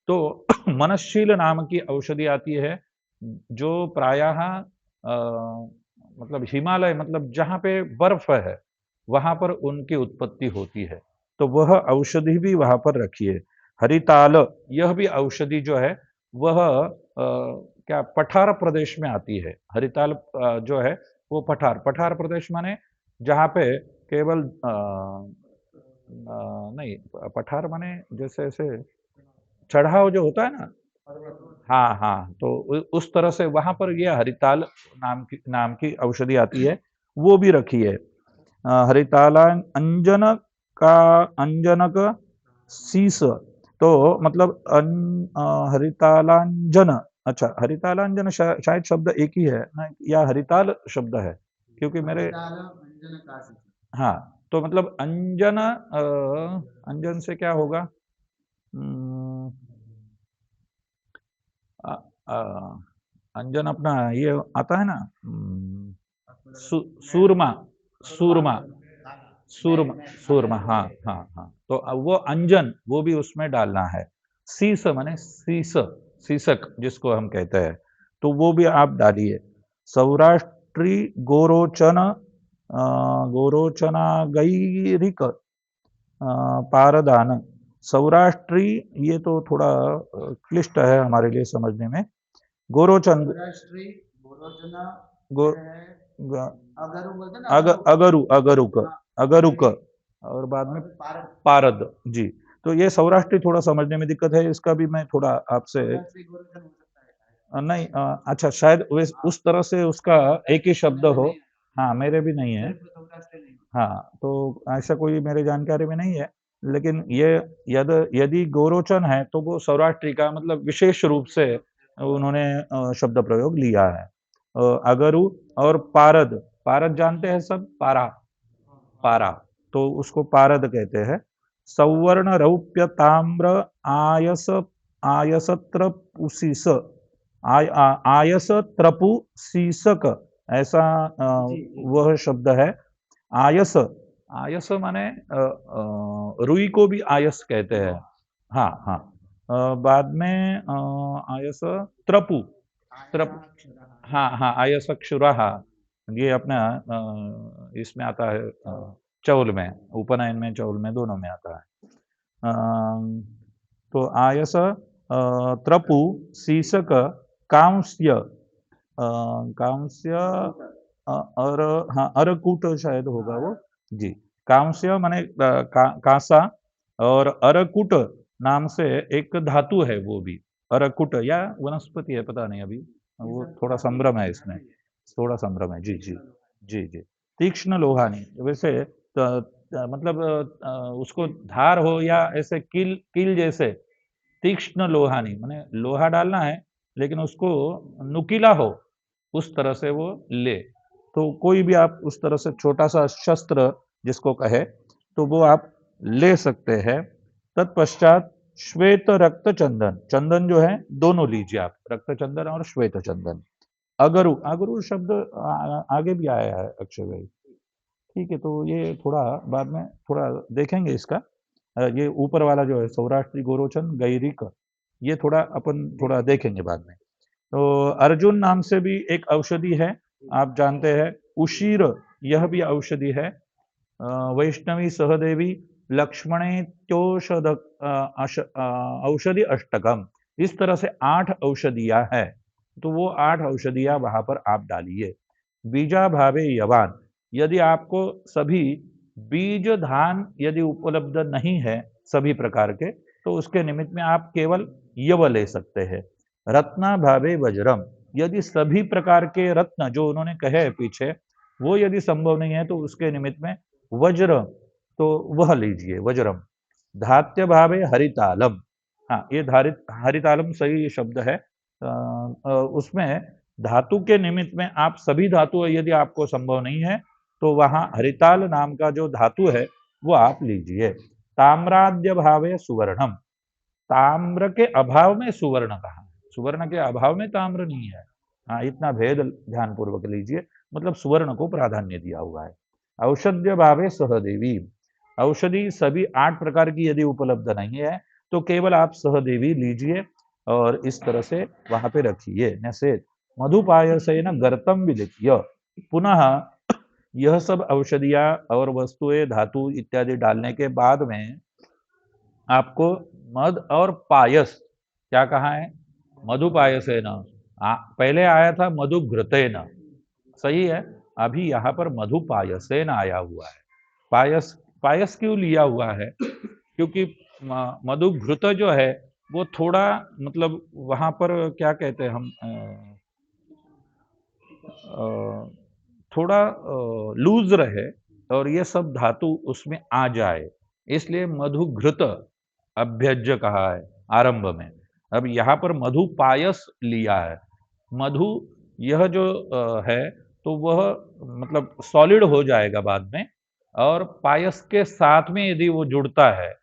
तो मनशील नाम की औषधि आती है जो प्रायः मतलब हिमालय मतलब जहाँ पे बर्फ है वहां पर उनकी उत्पत्ति होती है। तो वह औषधि भी वहां पर रखी है। हरिताल यह भी औषधि जो है वह क्या पठार प्रदेश में आती है। हरिताल जो है वो पठार पठार प्रदेश माने जहाँ पे केवल नहीं पठार माने जैसे ऐसे चढ़ाव जो होता है ना। हाँ हाँ, तो उस तरह से वहां पर यह हरिताल नाम की औषधि आती है, वो भी रखी है। हरिताला अंजन का अंजनक शीस, तो मतलब हरितालांजन। अच्छा, हरितालांजन शायद शब्द एक ही है ना, या हरिताल शब्द है, क्योंकि मेरे हरिताल अंजन काशी। हाँ, तो मतलब अंजन अंजन से क्या होगा? हम्म, अ, अ, अंजन अपना ये आता है ना, सूरमा सूरमा सूरमा सूरमा, हाँ हाँ हाँ। तो अब वो अंजन वो भी उसमें डालना है। शीस माने शीस, शीशक जिसको हम कहते हैं, तो वो भी आप डालिए। सौराष्ट्री गोरोचन गोरोचना गैरिक पारदान। सौराष्ट्री ये तो थोड़ा क्लिष्ट है हमारे लिए समझने में। गोरोचन सौराष्ट्री गोरोचना गो है, ग- अगरू बोलते ना, अग अगरु अगरुक हाँ, अगरुक और बाद में और पारद। पारद जी। तो ये सौराष्ट्री थोड़ा समझने में दिक्कत है, इसका भी मैं थोड़ा आपसे सौराष्ट्री गोरोचन हो सकता है शायद। नहीं अच्छा शायद उस तरह से उसका एक ही शब्द मेरे में हो। नहीं है, हाँ, मेरे भी नहीं है। मेरे को सौराष्ट्री नहीं। हाँ, तो ऐसा कोई मेरे जानकारी में नहीं है। लेकिन ये यदि गोरोचन है तो वो सौराष्ट्री का मतलब विशेष रूप से उन्होंने शब्द प्रयोग लिया है। अगरु और पारद, पारद जानते हैं सब, पारा पारा, तो उसको पारद कहते हैं। सौवर्ण रौप्य ताम्र आयस आयसत्र पुसीस आयस त्रपु शीसक, ऐसा जी जी। वह शब्द है। आयस, आयस माने रुई को भी आयस कहते हैं। हाँ हाँ। बाद में आयस त्रपु, त्रप हाँ हाँ, आयस क्षुराहा, ये अपना इसमें आता है चौल में, उपनयन में चौल में दोनों में आता है। तो आयस त्रपु शीसक कांस्य कांस्य और हाँ अरकूट शायद होगा वो जी। कांस्य माने कांसा, और अरकुट नाम से एक धातु है वो भी। अरकुट या वनस्पति है पता नहीं अभी, वो थोड़ा संभ्रम है इसमें, थोड़ा संभ्रम है जी जी। जी जी, तीक्ष्ण लोहानी वैसे मतलब उसको धार हो या ऐसे कील कील जैसे, तीक्ष्ण लोहानी माने लोहा डालना है लेकिन उसको नुकीला हो, उस तरह से वो ले। तो कोई भी आप उस तरह से छोटा सा शस्त्र जिसको कहे तो वो आप ले सकते हैं। तत्पश्चात श्वेत रक्त चंदन, चंदन जो है दोनों लीजिए आप, रक्त चंदन और श्वेत चंदन। अगरु, अगरु शब्द आगे भी आया है अक्षय भाई। ठीक है, तो ये थोड़ा बाद में थोड़ा देखेंगे इसका। ये ऊपर वाला जो है सौराष्ट्री गोरोचन गैरिक, ये थोड़ा अपन थोड़ा देखेंगे बाद में। तो अर्जुन नाम से भी एक औषधि है, आप जानते हैं। उशीर, यह भी औषधि है। वैष्णवी सहदेवी लक्ष्मणेत्योषध औषधि अष्टकम, इस तरह से 8 औषधियां हैं। तो वो 8 औषधियां वहां पर आप डालिए। बीजा भावे यवान, यदि आपको सभी बीज धान यदि उपलब्ध नहीं है सभी प्रकार के, तो उसके निमित्त में आप केवल यव ले सकते हैं। रत्ना भावे वज्रम, यदि सभी प्रकार के रत्न जो उन्होंने कहे हैं पीछे वो यदि संभव नहीं है तो उसके निमित्त में वज्र, तो वह लीजिए वज्रम। धात्य भावे हरितालम, हाँ ये धारित हरितालम सही शब्द है। उसमें धातु के निमित्त में आप सभी धातु यदि आपको संभव नहीं है तो वहां हरिताल नाम का जो धातु है वो आप लीजिए। ताम्राद्य भावे सुवर्णम, ताम्र के अभाव में सुवर्ण कहा, सुवर्ण के अभाव में ताम्र नहीं है। हाँ, इतना भेद ध्यान पूर्वक लीजिए, मतलब सुवर्ण को प्राधान्य दिया हुआ है। औषध्य भावे सहदेवी, औषधि सभी 8 प्रकार की यदि उपलब्ध नहीं है तो केवल आप सहदेवी लीजिए और इस तरह से वहां पे रखिए। नैसे मधुपायसेन गर्तम विलिख्य, पुनः यह सब औषधियां और वस्तुएं धातु इत्यादि डालने के बाद में आपको मध और पायस, क्या कहा है, मधुपायसेन, पहले आया था मधुघृतेन, सही है, अभी यहाँ पर मधुपायसेन आया हुआ है। पायस, पायस क्यों लिया हुआ है, क्योंकि मधुघृत जो है वो थोड़ा मतलब वहां पर क्या कहते हैं हम थोड़ा लूज रहे और ये सब धातु उसमें आ जाए, इसलिए मधुघृत अभ्यज्य कहा है आरंभ में। अब यहाँ पर मधु पायस लिया है। मधु यह जो है तो वह मतलब सॉलिड हो जाएगा बाद में, और पायस के साथ में यदि वो जुड़ता है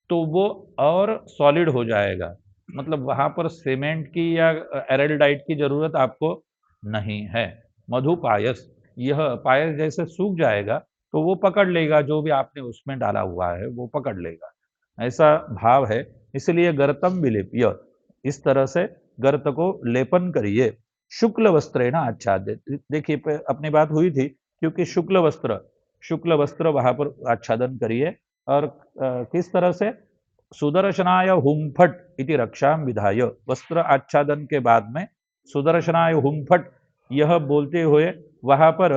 तो वो और सॉलिड हो जाएगा, मतलब वहां पर सीमेंट की या एरेल्डाइट की जरूरत आपको नहीं है। मधु पायस, यह पायस जैसे सूख जाएगा तो वो पकड़ लेगा, जो भी आपने उसमें डाला हुआ है वो पकड़ लेगा, ऐसा भाव है। इसलिए गर्तम विलेप्य, इस तरह से गर्त को लेपन करिए। शुक्ल वस्त्रेण आच्छादित, देखिए अपनी बात हुई थी, क्योंकि शुक्ल वस्त्र वहां पर आच्छादन करिए। और किस तरह से, सुदर्शनाय हुंफट इति रक्षा विधाय, वस्त्र आच्छादन के बाद में सुदर्शनाय हुंफट यह बोलते हुए वहां पर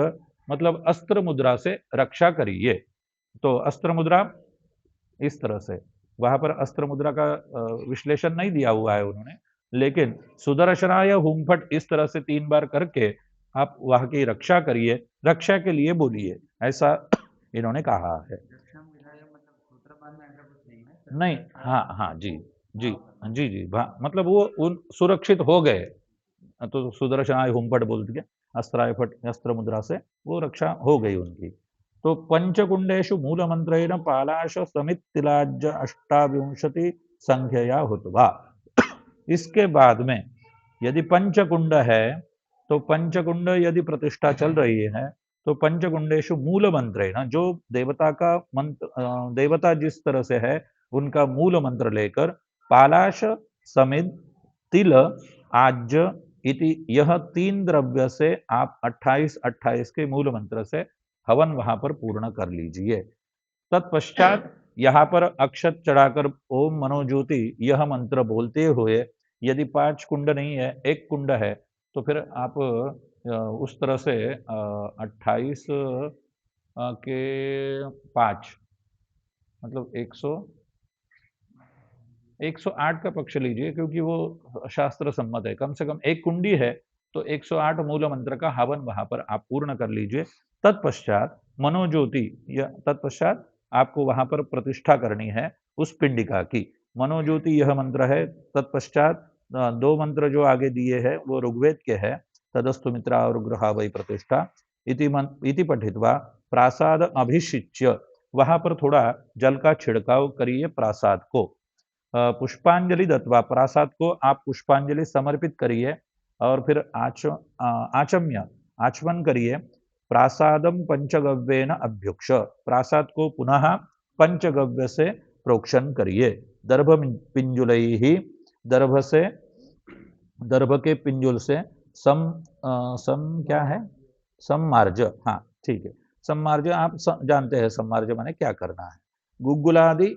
मतलब अस्त्र मुद्रा से रक्षा करिए। तो अस्त्र मुद्रा इस तरह से, वहां पर अस्त्र मुद्रा का विश्लेषण नहीं दिया हुआ है उन्होंने, लेकिन सुदर्शनाय हुंफट इस तरह से 3 बार करके आप वहां की रक्षा करिए, रक्षा के लिए बोलिए, ऐसा इन्होंने कहा है। नहीं, हाँ हाँ जी, जी जी जी, मतलब वो उन सुरक्षित हो गए, तो सुदर्शनाय हुंफट बोल दिया, अस्त्राय फट अस्त्र मुद्रा से वो रक्षा हो गई उनकी। तो पंचकुंडेशु मूल मंत्रेण पालाश समित तिलाज अष्टाविंशति संख्यया हुतवा, इसके बाद में यदि पंचकुंड है तो पंचकुंड यदि प्रतिष्ठा चल रही है तो पंचकुंडेशु मूल मंत्रेण, जो देवता का मंत्र, देवता जिस तरह से है उनका मूल मंत्र लेकर, पालाश समित तिल आज इति, यह 3 द्रव्य से आप 28-28 के मूल मंत्र से हवन वहां पर पूर्ण कर लीजिए। तत्पश्चात यहाँ पर अक्षत चढ़ाकर ओम मनोज्योति यह मंत्र बोलते हुए, यदि 5 कुंड नहीं है 1 कुंड है तो फिर आप उस तरह से 28 के 5 मतलब 108 का पक्ष लीजिए, क्योंकि वो शास्त्र सम्मत है। कम से कम 1 कुंडी है तो 108 मूल मंत्र का हवन वहां पर आप पूर्ण कर लीजिए। तत्पश्चात मनोज्योति, तत्पश्चात आपको वहां पर प्रतिष्ठा करनी है उस पिंडिका की। मनोज्योति यह मंत्र है। तत्पश्चात 2 मंत्र जो आगे दिए हैं वो ऋग्वेद के हैं, तदस्तु मित्रा और गृहा वै प्रतिष्ठा इति पठित्वा प्रासाद अभिषिच्य, वहां पर थोड़ा जल का छिड़काव करिए प्रासाद को। पुष्पांजलि दत्वा, प्रासाद को आप पुष्पांजलि समर्पित करिए और फिर आचम्य आचमन करिए। प्रासादम पंचगव्येन अभ्युक्ष, प्रासाद को पुनः पंचगव्य से प्रोक्षण करिए। दर्भ पिंजुलैहि, दर्भ से, दर्भ के पिंजुल से सम क्या है, सम्मार्ज, हाँ ठीक है, सम्मार्ज आप जानते हैं सम्मार्ज माने क्या करना है। गुग्गुलादि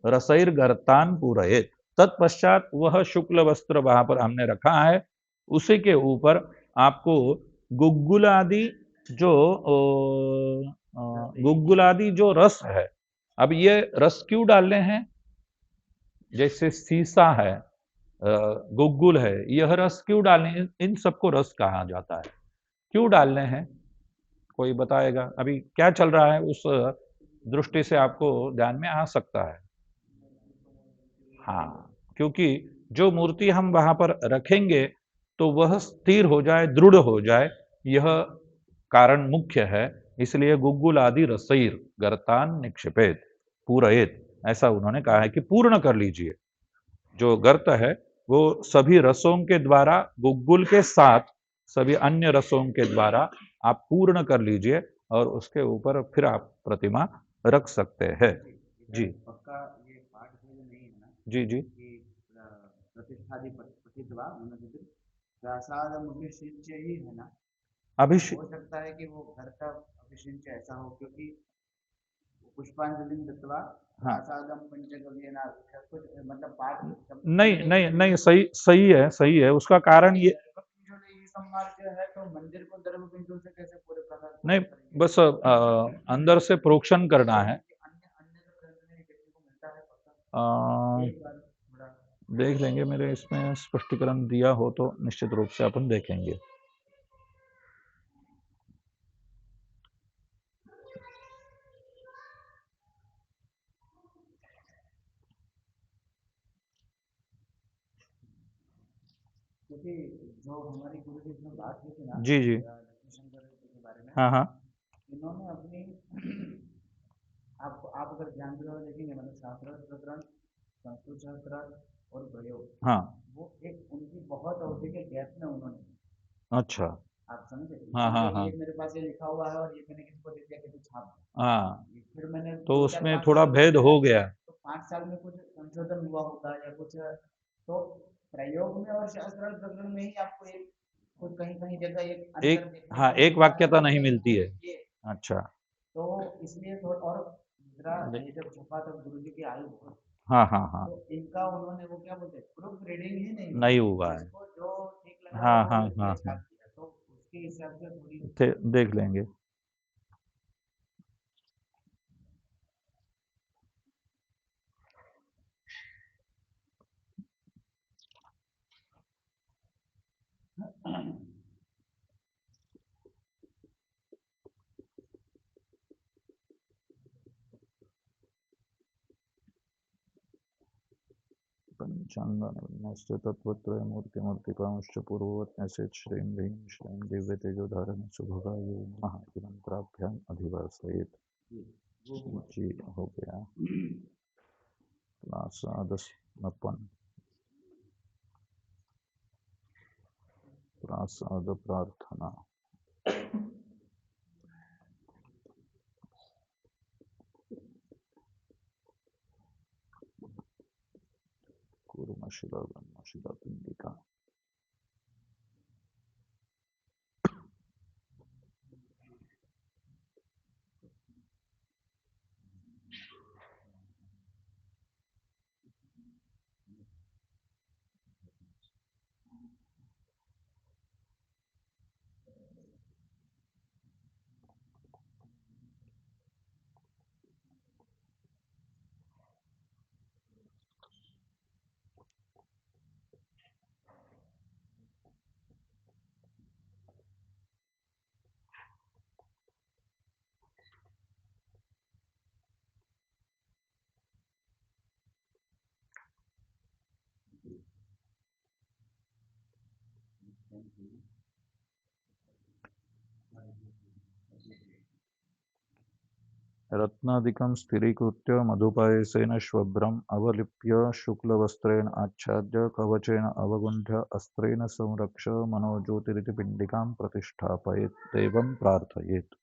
रसैर गर्तान पूरयेत, तत्पश्चात वह शुक्ल वस्त्र वहां पर हमने रखा है उसी के ऊपर आपको गुग्गुलादि जो गुग्गुलादि जो रस है, अब ये रस क्यों डालने हैं, जैसे सीसा है, गुग्गुल है, यह रस क्यों डालने, इन सबको रस कहा जाता है, क्यों डालने हैं कोई बताएगा? अभी क्या चल रहा है उस दृष्टि से आपको ध्यान में आ सकता है। हाँ, क्योंकि जो मूर्ति हम वहां पर रखेंगे तो वह स्थिर हो जाए, दृढ़ हो जाए, यह कारण मुख्य है। इसलिए गुग्गुल आदि रसैर गर्तान निक्षिपेत पूरयेत, ऐसा उन्होंने कहा है कि पूर्ण कर लीजिए। जो गर्त है वो सभी रसों के द्वारा, गुग्गुल के साथ सभी अन्य रसों के द्वारा आप पूर्ण कर लीजिए और उसके ऊपर फिर आप प्रतिमा रख सकते हैं। जी पक्का ये पाठ भेद नहीं है ना जी जी कि प्रतिष्ठादि पठित्वा मनोजित प्रसाद अभिषिच्य ही है ना। अभिषेक। हो सकता है कि वो घर का अभिषिच्य ऐसा हो क्योंकि पुष्पांजलि दत्वा हाँ प्रसादम पंचगव्येन कुछ मतलब पाठ नहीं नहीं नहीं, सही सही है, सही है। उसका कारण ये जो है तो मंदिर को धर्म बिंदु से कैसे पूरे प्रसाद नहीं, पूर्ण करेंगे। बस अंदर से प्रोक्षण करना है। अन्य अन्य ग्रंथ में देखने को मिलता है पक्का। अ, एक बार थोड़ा देख लेंगे, मेरे इसमें स्पष्टीकरण दिया हो तो निश्चित रूप से अपन देखेंगे। क्योंकि जो हमारी गुरु जी ने बात की थी ना जी जी लक्ष्मी शंकर जी के बारे में, हाँ हाँ इन्होंने अपनी आप अगर ध्यान से देखेंगे मतलब शास्त्र प्रकरण संस्कृत शास्त्र और प्रयोग हाँ वो एक उनकी बहुत अवधि के गैप में उन्होंने, अच्छा आप समझे हाँ हाँ कि हाँ ये मेरे पास ये लिखा हुआ है और ये मैंने किसको दे दिया किसी छाप हाँ, ये फिर मैंने तो दो चार उसमें पाँच थोड़ा साल भेद बाद हो गया। तो 5 साल में कुछ संशोधन हुआ होगा या कुछ, तो प्रयोग में और शास्त्रार्थ प्रकरण में ही आपको एक कुछ कहीं कहीं जगह एक अंतर एक देखने हाँ, को एक मिलता है वाक्यता और नहीं ये मिलती है। ये अच्छा तो इसलिए थोड़ा और दूसरा नहीं, ये जब छपा तब गुरु जी की आयु बहुत, हाँ हाँ हाँ, तो इनका उन्होंने वो क्या बोलते हैं प्रूफ रीडिंग ही नहीं नहीं हुई, हुआ है। जिसको जो ठीक लगा हाँ वो हाँ लिख हाँ दिया हाँ, छाप दिया, तो उसके हिसाब से थोड़ी देख लेंगे। पंचांगान्यस्य तत्त्वत्रय मूर्तिमूर्तिकांश्च पूर्ववत्न्यस्य श्रीं ह्रीं श्रीं दिव्यतेजोधारिणी सुभगायै नमः इति मंत्राभ्याम् अधिवर्षयेत्। वो हुआ। जी हो गया। प्रासादस्मपन प्रासाद प्रार्थना। कूर्मशिला ब्रह्मशिला पिंडिका। रत्नादिकं स्थिरीकृत्य मधुपायसेन श्वभ्रम् अवलिप्य शुक्लवस्त्रेण आच्छाद्य कवचेन अवगुण्ध्य अस्त्रेण संरक्ष मनोज्योतिरिति पिण्डिकां प्रतिष्ठापयेत् देवं प्रार्थयेत्।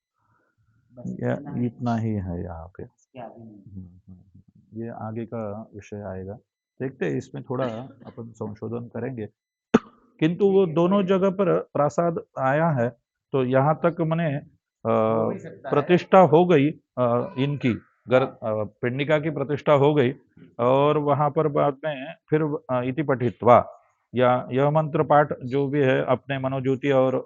बस इतना ही है यहाँ पे। इसके आगे नहीं। ये आगे का विषय आएगा, देखते हैं इसमें थोड़ा अपन संशोधन करेंगे। किंतु वो दोनों जगह पर प्रासाद आया है, तो यहाँ तक मैंने हो भी सकता है प्रतिष्ठा हो गई इनकी पिंडिका की प्रतिष्ठा हो गई, और वहां पर बाद में फिर इति पठित्वा या यह मंत्र पाठ जो भी है अपने मनोज्योति और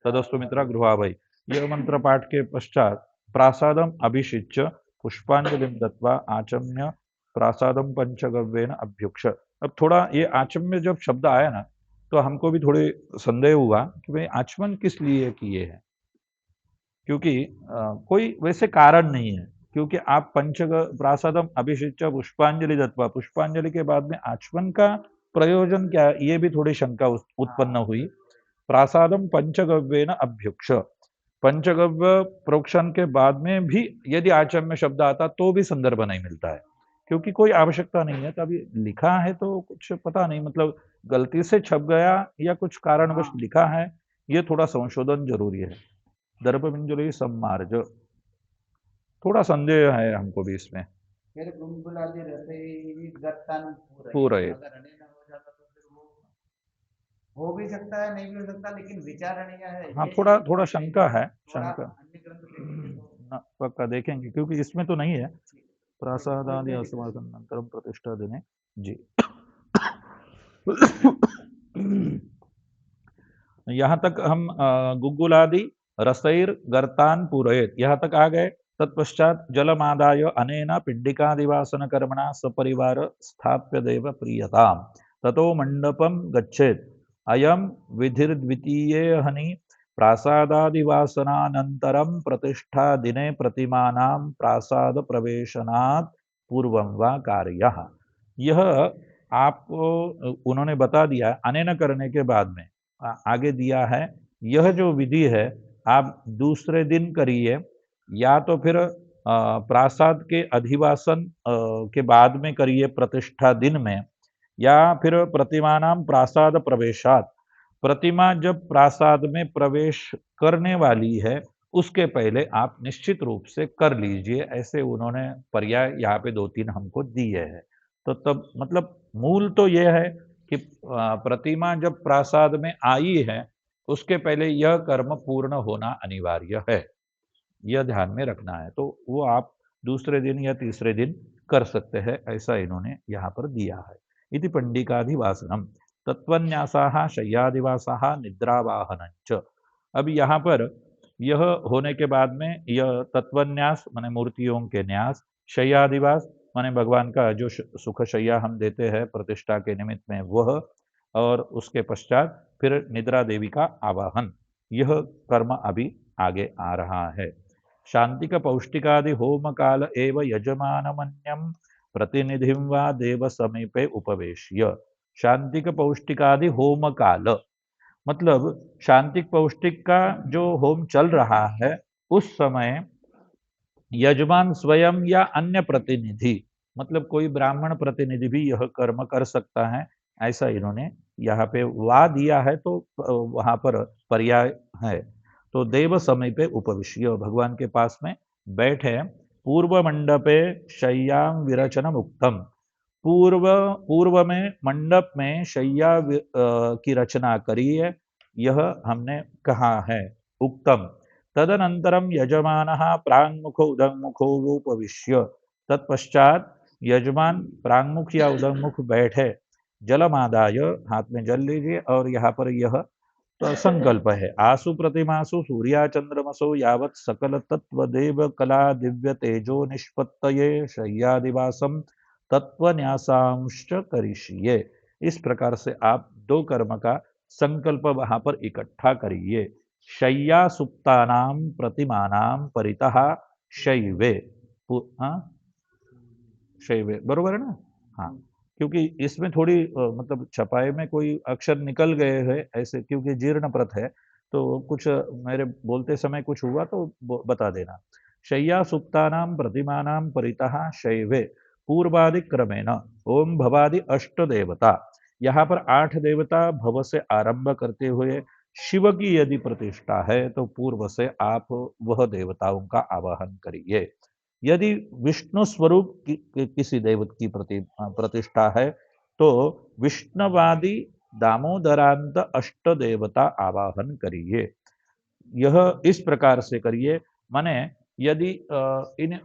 तदस्तु मित्रा गृहावै, यह मंत्र पाठ के पश्चात प्रासादम अभिषिच्य पुष्पांजलि दत्वा आचम्य प्रासादम पंचगव्येन अभ्युक्ष। अब थोड़ा ये आचम्य जब शब्द आया ना, तो हमको भी थोड़े संदेह हुआ कि भाई आचमन किस लिए किए हैं, क्योंकि कोई वैसे कारण नहीं है। क्योंकि आप पंचग प्रासादम अभिषिच्य पुष्पांजलि दत्वा, पुष्पांजलि के बाद में आचमन का प्रयोजन क्या है, ये भी थोड़ी शंका उत्पन्न हुई। प्रासादम पंचगव्येन अभ्युक्ष, पंचगव्य प्रोक्षण के बाद में भी यदि आचम्य शब्द आता तो भी संदर्भ नहीं मिलता है, क्योंकि कोई आवश्यकता नहीं है। तभी लिखा है तो कुछ पता नहीं, मतलब गलती से छप गया या कुछ कारणवश लिखा है, ये थोड़ा संशोधन जरूरी है। दर्पमिंजुली सम्मार्ज। थोड़ा संदेह है हमको भी इसमें। फिर गुलगुलादि रसई गत्तान पूरयेत। अगर अनेन हो जाता तो फिर वो हो भी सकता है, नहीं भी हो सकता, लेकिन विचारणीय है। हाँ, ये थोड़ा चीज थोड़ा हमें शंका है, थोड़ा शंका। अन्य ग्रंथ देखेंगे तो ना, पक्का देखेंगे क्योंकि इसमें तो नहीं है। प्रासादादि कोई दिक्कत असमासनंतरम प्रतिष्ठा दिने। जी। यहाँ तक हम गुग्गुलादि रसैर गर्तान पूरयेत, यहाँ तक आ गए। तत्पश्चात जलमादाय अनेन पिंडिकादिवासन कर्मणा सपरिवार स्थाप्य देव प्रियताम ततो मंडपम गच्छेत। अयम विधिर्द्वितीये हनि प्रासादादिवासनानंतरम प्रतिष्ठा दिने प्रतिमानां प्रासाद प्रवेशनात् पूर्वं वा कार्यः। यह आपको उन्होंने बता दिया अनेन करने के बाद में। आगे दिया है यह जो विधि है आप दूसरे दिन करिए, या तो फिर प्रासाद के अधिवासन के बाद में करिए प्रतिष्ठा दिन में, या फिर प्रतिमानाम प्रासाद प्रवेशात, प्रतिमा जब प्रासाद में प्रवेश करने वाली है उसके पहले आप निश्चित रूप से कर लीजिए। ऐसे उन्होंने पर्याय यहाँ पे 2-3 हमको दिए हैं। तो तब मतलब मूल तो यह है कि प्रतिमा जब प्रासाद में आई है उसके पहले यह कर्म पूर्ण होना अनिवार्य है, यह ध्यान में रखना है। तो वो आप दूसरे दिन या तीसरे दिन कर सकते हैं, ऐसा इन्होंने यहाँ पर दिया है। इति पंडिकाधिवासनम तत्वन्यासाः शय्यादिवासाः निद्रावाहनञ्च। अब यहाँ पर यह होने के बाद में यह तत्वन्यास माने मूर्तियों के न्यास, शय्यादिवास माने भगवान का जो सुख शैया हम देते हैं प्रतिष्ठा के निमित्त में वह, और उसके पश्चात फिर निद्रा देवी का आवाहन, यह कर्म अभी आगे आ रहा है। शांतिक पौष्टिकादि होम काल एव यजमानमन्यम प्रतिनिधिं वा देव समीपे उपवेश्य। शांतिक पौष्टिकादि होम काल मतलब शांतिक पौष्टिक का जो होम चल रहा है उस समय यजमान स्वयं या अन्य प्रतिनिधि, मतलब कोई ब्राह्मण प्रतिनिधि भी यह कर्म कर सकता है, ऐसा इन्होंने यहाँ पे वा दिया है। तो वहां पर पर्याय है। तो देव समीपे उपविश्य, भगवान के पास में बैठे। पूर्व मंडपे शय्याम विरचनम उक्तम, पूर्व पूर्व में मंडप में शैया की रचना करिए, यह हमने कहा है। उक्तम तदनंतरम यजमानः प्रांगमुखो उदंगमुखो उपविश्य, तत्पश्चात यजमान प्रांगमुख या उदंगमुख बैठे। जलमादाय, हाथ में जल लीजिए, और यहाँ पर यह तो संकल्प है। आसु प्रतिमासु सूर्याचंद्रमसो यावत् सकल तत्व देव कला दिव्य तेजो निष्पत्तये शय्यादिवासम तत्वन्यासांश करिष्ये। इस प्रकार से आप दो कर्म का संकल्प वहां पर इकट्ठा करिए। शय्या सुप्तानाम प्रतिमानाम परितः शैवे। हाँ, शैवे बरोबर है ना? हाँ, क्योंकि इसमें थोड़ी मतलब छपाई में कोई अक्षर निकल गए हैं ऐसे, क्योंकि जीर्ण प्रत है, तो कुछ मेरे बोलते समय कुछ हुआ तो बता देना। शय्या सुप्तानाम प्रतिमानाम परितः शैवे पूर्वादि क्रमेण ओम भवादि अष्ट देवता। यहाँ पर 8 देवता भव से आरंभ करते हुए शिव की यदि प्रतिष्ठा है तो पूर्व से आप वह देवताओं का आवाहन करिए। यदि विष्णु स्वरूप किसी देवत की प्रतिष्ठा है तो विष्णुवादी दामोदरांत अष्ट देवता आवाहन करिए। यह इस प्रकार से करिए। माने यदि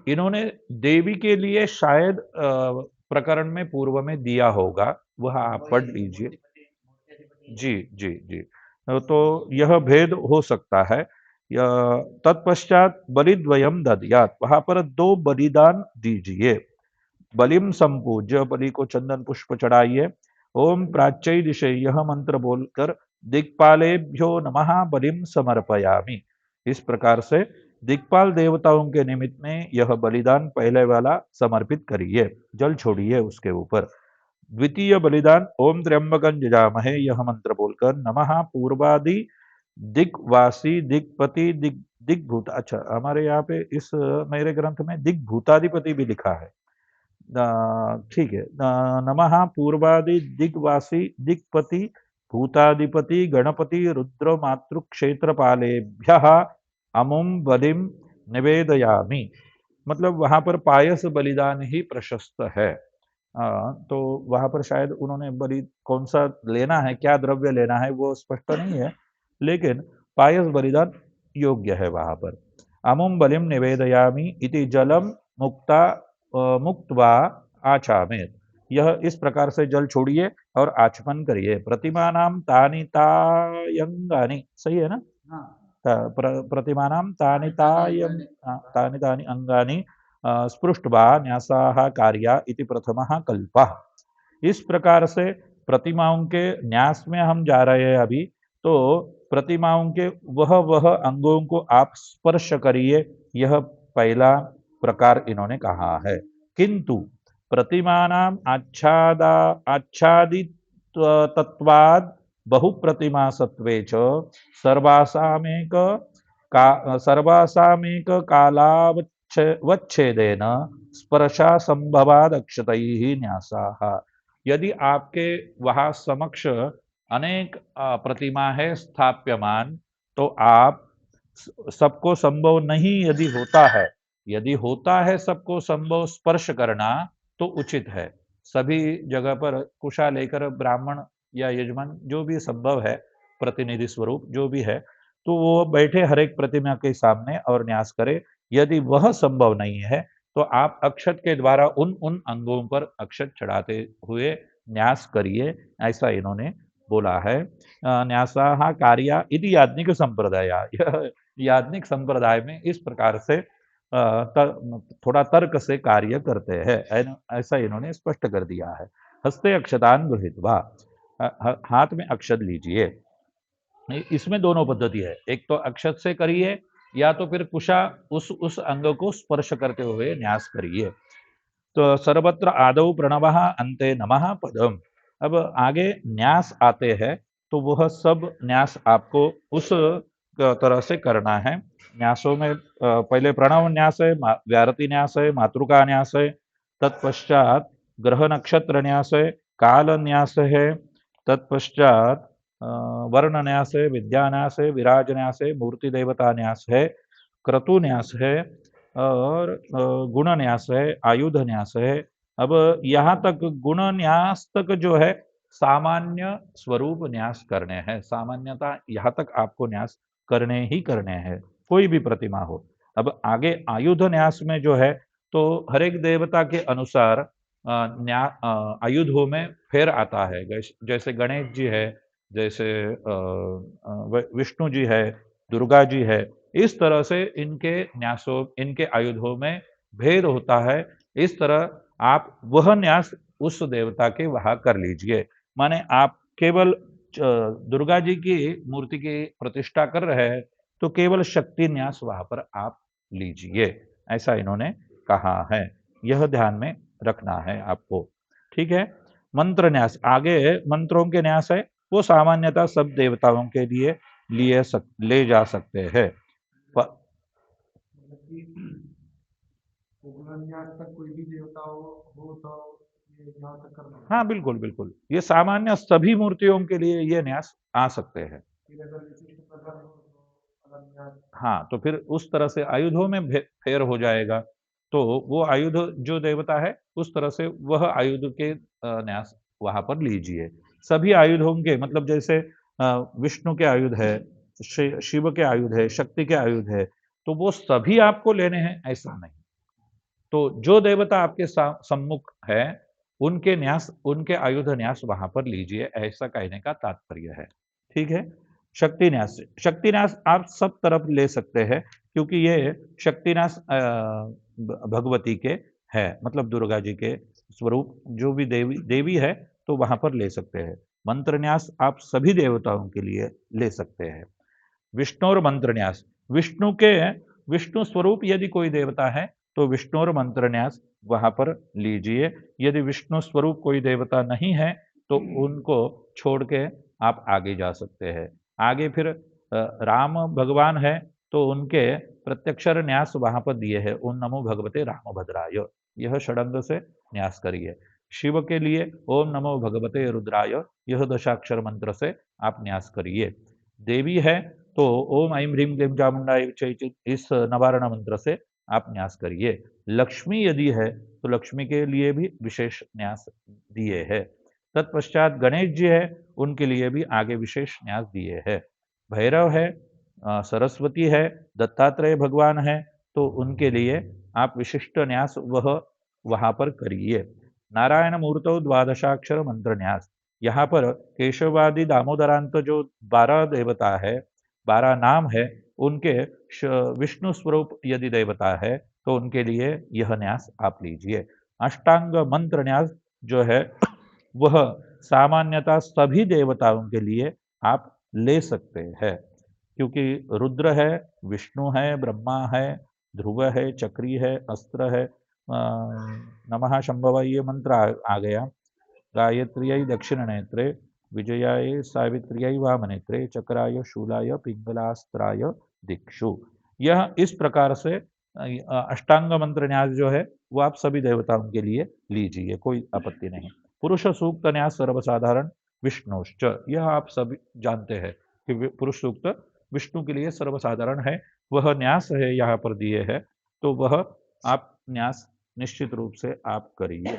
इन्होंने देवी के लिए शायद प्रकरण में पूर्व में दिया होगा, वह आप पढ़ लीजिए। जी जी जी। तो यह भेद हो सकता है। तत्पश्चात बलिद्वयम दद्यात्, वहां पर 2 बलिदान दीजिए। बलिम संपूज्य, बलि को चंदन पुष्प चढ़ाइए। ओम प्राच्य दिशे, यह मंत्र बोलकर दिक्पालेभ्यो नमः बलिम समर्पयामि। इस प्रकार से दिक्पाल देवताओं के निमित्त में यह बलिदान पहले वाला समर्पित करिए, जल छोड़िए उसके ऊपर। द्वितीय बलिदान ओम त्र्यंबकं यजामहे, यह मंत्र बोलकर नमः पूर्वादि दिग्वासी दिग्पति दिग्भूत, अच्छा हमारे यहाँ पे इस मेरे ग्रंथ में दिग्भूताधिपति भी लिखा है। ठीक है। नमः पूर्वादि दिग्वासी दिक्पति भूताधिपति गणपति रुद्र मातृ क्षेत्रपालेभ्यः अमुम बलिम निवेदयामि, मतलब वहां पर पायस बलिदान ही प्रशस्त है। तो वहां पर शायद उन्होंने बलि कौन सा लेना है, क्या द्रव्य लेना है वो स्पष्ट नहीं है, लेकिन पायस बलिदान योग्य है वहां पर। अमुम बलिम निवेदयामि इति जलम मुक्त्वा आचामेत, यह इस प्रकार से जल छोड़िए और आचमन करिए। प्रतिमानाम तानि तायंगानि, सही है ना? हाँ प्रतिमानां तानि तानि अंगानि स्पृष्ट्वा न्यासाः कार्या इति प्रथमः कल्पः। इस प्रकार से प्रतिमाओं के न्यास में हम जा रहे हैं अभी, तो प्रतिमाओं के वह अंगों को आप स्पर्श करिए, यह पहला प्रकार इन्होंने कहा है। किंतु प्रतिमानाम आच्छादित तत्वाद बहुप्रतिमा सत्वे च सर्वासामेक सर्वासामेक कालावच्छेदेन स्पर्शा संभवाद अक्षतैः न्यासाः। यदि आपके वहां समक्ष अनेक प्रतिमा है स्थाप्यमान, तो आप सबको संभव नहीं यदि होता है सबको संभव स्पर्श करना, तो उचित है। सभी जगह पर कुशा लेकर ब्राह्मण या यजमान जो भी संभव है, प्रतिनिधि स्वरूप जो भी है, तो वो बैठे हर एक प्रतिमा के सामने और न्यास करे। यदि वह संभव नहीं है, तो आप अक्षत के द्वारा उन उन अंगों पर अक्षत चढ़ाते हुए न्यास करिए, ऐसा इन्होंने बोला है। न्यासाः कार्या इति याज्ञिक संप्रदाय, यह याज्ञिक संप्रदाय में इस प्रकार से थोड़ा तर्क से कार्य करते हैं, ऐसा इन्होंने स्पष्ट कर दिया है। हस्ते अक्षतान गृहीत्वा, हाथ में अक्षत लीजिए। इसमें दोनों पद्धति है, एक तो अक्षत से करिए, या तो फिर कुशा उस अंग को स्पर्श करते हुए न्यास करिए। तो सर्वत्र आदौ प्रणवः अन्ते नमः पदम, अब आगे न्यास आते हैं, तो वह सब न्यास आपको उस तरह से करना है। न्यासों में पहले प्रणव न्यास है, व्यारति न्यास है, मातृका न्यास है, तत्पश्चात ग्रह नक्षत्र न्यास है, काल न्यास है, तत्पश्चात वर्ण न्यास है, विद्या न्यास है, विराज न्यास है, मूर्ति देवता न्यास है, क्रतु न्यास है, और गुण न्यास है, आयुध न्यास है। अब यहाँ तक गुण न्यास तक जो है सामान्य स्वरूप न्यास करने हैं, सामान्यता यहाँ तक आपको न्यास करने ही करने हैं, कोई भी प्रतिमा हो। अब आगे आयुध न्यास में जो है, तो हर एक देवता के अनुसार आयुधों में फेर आता है। जैसे गणेश जी है, जैसे विष्णु जी है, दुर्गा जी है, इस तरह से इनके न्यासों, इनके आयुधों में भेद होता है। इस तरह आप वह न्यास उस देवता के वहां कर लीजिए। माने आप केवल दुर्गा जी की मूर्ति की प्रतिष्ठा कर रहे हैं, तो केवल शक्ति न्यास वहां पर आप लीजिए, ऐसा इन्होंने कहा है। यह ध्यान में रखना है आपको, ठीक है। मंत्र न्यास, आगे मंत्रों के न्यास है, वो सामान्यतः सब देवताओं के लिए ले जा सकते हैं। तक कोई भी देवता हो तो ये यहाँ तक करना। हाँ बिल्कुल बिल्कुल, ये सामान्य सभी मूर्तियों के लिए ये न्यास आ सकते हैं। फिर अगर विशिष्ट प्रकार हो तो अलग न्यास। हाँ, तो फिर उस तरह से आयुधों में फेर हो जाएगा, तो वो आयुध जो देवता है उस तरह से वह आयुध के न्यास वहां पर लीजिए। सभी आयुधों के मतलब जैसे विष्णु के आयुध है, शिव के आयुध है, शक्ति के आयुध है, तो वो सभी आपको लेने हैं ऐसा नहीं। तो जो देवता आपके सम्मुख है, उनके न्यास, उनके आयुध न्यास वहां पर लीजिए, ऐसा कहने का तात्पर्य है, ठीक है। शक्ति न्यास, शक्ति न्यास आप सब तरफ ले सकते हैं, क्योंकि ये शक्ति न्यास भगवती के है, मतलब दुर्गा जी के स्वरूप जो भी देवी है, तो वहां पर ले सकते हैं। मंत्र न्यास आप सभी देवताओं के लिए ले सकते हैं। विष्णु और मंत्र न्यास, विष्णु स्वरूप यदि कोई देवता है, तो विष्णु और मंत्र न्यास वहां पर लीजिए। यदि विष्णु स्वरूप कोई देवता नहीं है, तो उनको छोड़ के आप आगे जा सकते हैं। आगे फिर राम भगवान है, तो उनके प्रत्यक्षर न्यास वहां पर दिए हैं, ओम नमो भगवते रामभद्राय, यह षडंग से न्यास करिए। शिव के लिए ओम नमो भगवते रुद्राय, यह दशाक्षर मंत्र से आप न्यास करिए। देवी है तो ओम ऐं ह्रीं क्लीं चामुंडाय विच्चे इस नवारण मंत्र से आप न्यास करिए। लक्ष्मी यदि है तो लक्ष्मी के लिए भी विशेष न्यास दिए है। तत्पश्चात गणेश जी है, उनके लिए भी आगे विशेष न्यास दिए है। भैरव है, सरस्वती है, दत्तात्रेय भगवान है, तो उनके लिए आप विशिष्ट न्यास वह वहां पर करिए। नारायण मूर्तो द्वादशाक्षर मंत्र न्यास, यहाँ पर केशवादि दामोदरांत जो 12 देवता है, 12 नाम है, उनके विष्णु स्वरूप यदि देवता है तो उनके लिए यह न्यास आप लीजिए। अष्टांग मंत्र न्यास जो है वह सामान्यतः सभी देवताओं के लिए आप ले सकते हैं, क्योंकि रुद्र है, विष्णु है, ब्रह्मा है, ध्रुव है, चक्री है, अस्त्र है, नमः शंभव ये मंत्र आ गया। गायत्र्यै दक्षिण नेत्रे, विजयाय सावित्र्यै वाम नेत्रे, चक्राय शूलाय पिंगलास्त्राय दिक्षु। यह इस प्रकार से अष्टांग मंत्र न्यास जो है वो आप सभी देवताओं के लिए लीजिए, कोई आपत्ति नहीं। पुरुष सूक्त न्यास सर्वसाधारण विष्णुश्च, यह आप सभी जानते हैं कि पुरुष सूक्त विष्णु के लिए सर्वसाधारण है, वह न्यास है यहाँ पर दिए है, तो वह आप न्यास निश्चित रूप से आप करिए।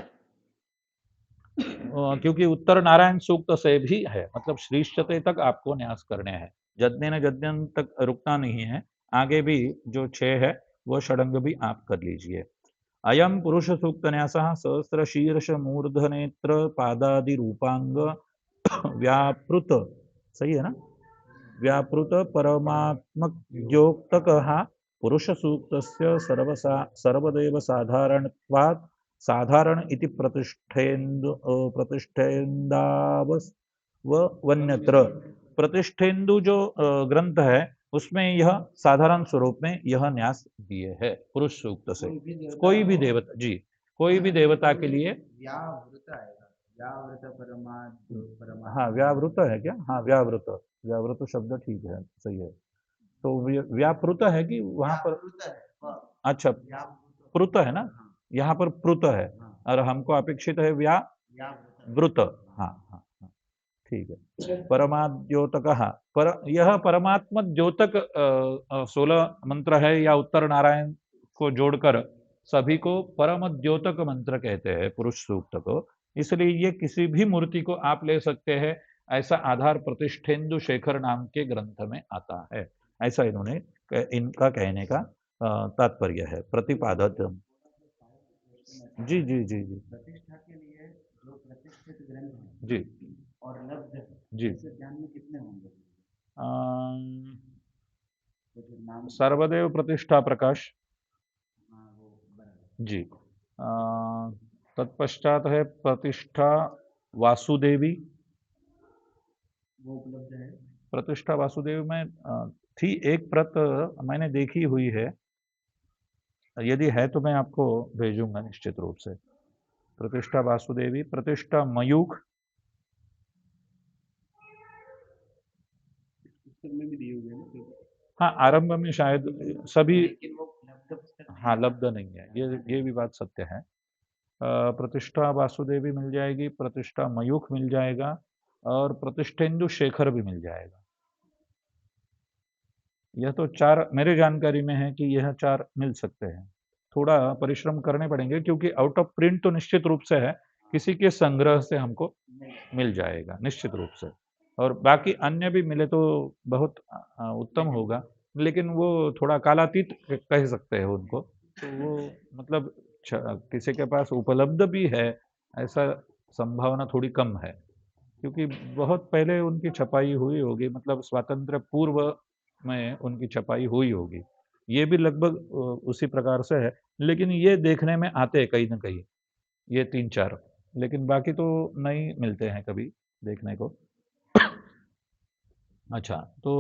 क्योंकि उत्तर नारायण सूक्त से भी है, मतलब श्रीष्टते तक आपको न्यास करने हैं, जद्य जद्यन तक रुकना नहीं है, आगे भी जो 6 है वह षडंग भी आप कर लीजिए। अयम पुरुष सूक्त न्यास सहस्र शीर्ष मूर्धनेत्र पादादि रूपांग व्यापृत, सही है ना, व्यापृत परमात्मक द्योतक पुरुष सूक्तस्य सर्वदेव साधारणत्वात् साधारण इति वन्यत्र। प्रतिष्ठेन्दु जो ग्रंथ है उसमें यह साधारण स्वरूप में यह न्यास दिए है पुरुष सूक्त से। कोई भी देवता जी, कोई भी देवता के लिए व्यावृत आएगा, व्यावृत परमा हाँ व्यावृत है क्या, हाँ व्यावृत, व्यावृत शब्द ठीक है, सही है। तो व्यापृत है कि वहां पर, अच्छा प्रुत है ना, यहाँ पर प्रुत है, और हमको अपेक्षित है व्यावृत। हाँ हाँ हाँ, ठीक है। परमाद्योतक, पर यह परमात्मा द्योतक 16 मंत्र है, या उत्तर नारायण को जोड़कर सभी को परम द्योतक मंत्र कहते हैं पुरुष सूक्त को, इसलिए ये किसी भी मूर्ति को आप ले सकते हैं, ऐसा आधार प्रतिष्ठेन्दु शेखर नाम के ग्रंथ में आता है, ऐसा इन्होंने इनका कहने का तात्पर्य है, प्रतिपादक। जी जी जी जी प्रतिष्ठा के लिए जो प्रतिष्ठित ग्रंथ है जी और लब्ध है, जी, इसे ध्यान में कितने होंगे? कुछ नाम सर्वदेव प्रतिष्ठा प्रकाश, हाँ वो बराबर। जी। तत्पश्चात है प्रतिष्ठा वासुदेवी, वो उपलब्ध है। प्रतिष्ठा वासुदेव में थी एक प्रत, मैंने देखी हुई है, यदि है तो मैं आपको भेजूंगा निश्चित रूप से। प्रतिष्ठा वासुदेवी, प्रतिष्ठा मयूख, में भी दिए हुए हैं ना, हाँ आरंभ में शायद सभी, लेकिन वो लब्ध पुस्तक नहीं हाँ है। लब्ध नहीं है, ये भी बात सत्य है। प्रतिष्ठा वासुदेवी मिल जाएगी, प्रतिष्ठा मयूख मिल जाएगा, और प्रतिष्ठेन्दु शेखर भी मिल जाएगा। यह तो 4 मेरे जानकारी में है कि यह 4 मिल सकते हैं। थोड़ा परिश्रम करने पड़ेंगे, क्योंकि आउट ऑफ प्रिंट तो निश्चित रूप से है, किसी के संग्रह से हमको मिल जाएगा निश्चित रूप से, और बाकी अन्य भी मिले तो बहुत उत्तम होगा, लेकिन वो थोड़ा कालातीत कह सकते हैं उनको, तो वो मतलब किसी के पास उपलब्ध भी है ऐसा संभावना थोड़ी कम है, क्योंकि बहुत पहले उनकी छपाई हुई होगी, मतलब स्वातंत्र पूर्व में उनकी छपाई हुई होगी, ये भी लगभग उसी प्रकार से है, लेकिन ये देखने में आते हैं कहीं ना कहीं, ये 3-4, लेकिन बाकी तो नहीं मिलते हैं कभी देखने को। अच्छा, तो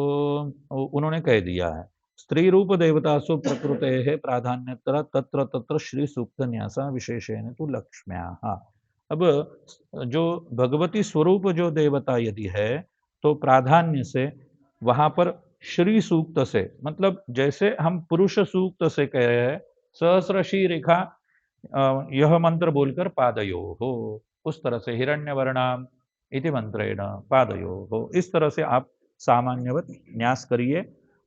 उन्होंने कह दिया है स्त्री रूप देवतासु प्रकृते है प्राधान्यतर तत्र तत्र श्री सूक्त न्यासा विशेषेण तो लक्ष्म्या। अब जो भगवती स्वरूप जो देवता यदि है तो प्राधान्य से वहां पर श्री सूक्त से, मतलब जैसे हम पुरुष सूक्त से कह रहे हैं सहस्रशी रेखा, यह मंत्र बोलकर पादयो हो, उस तरह से हिरण्यवर्णाम इति मंत्रेण पादयो हो, इस तरह से आप सामान्यवत न्यास करिए,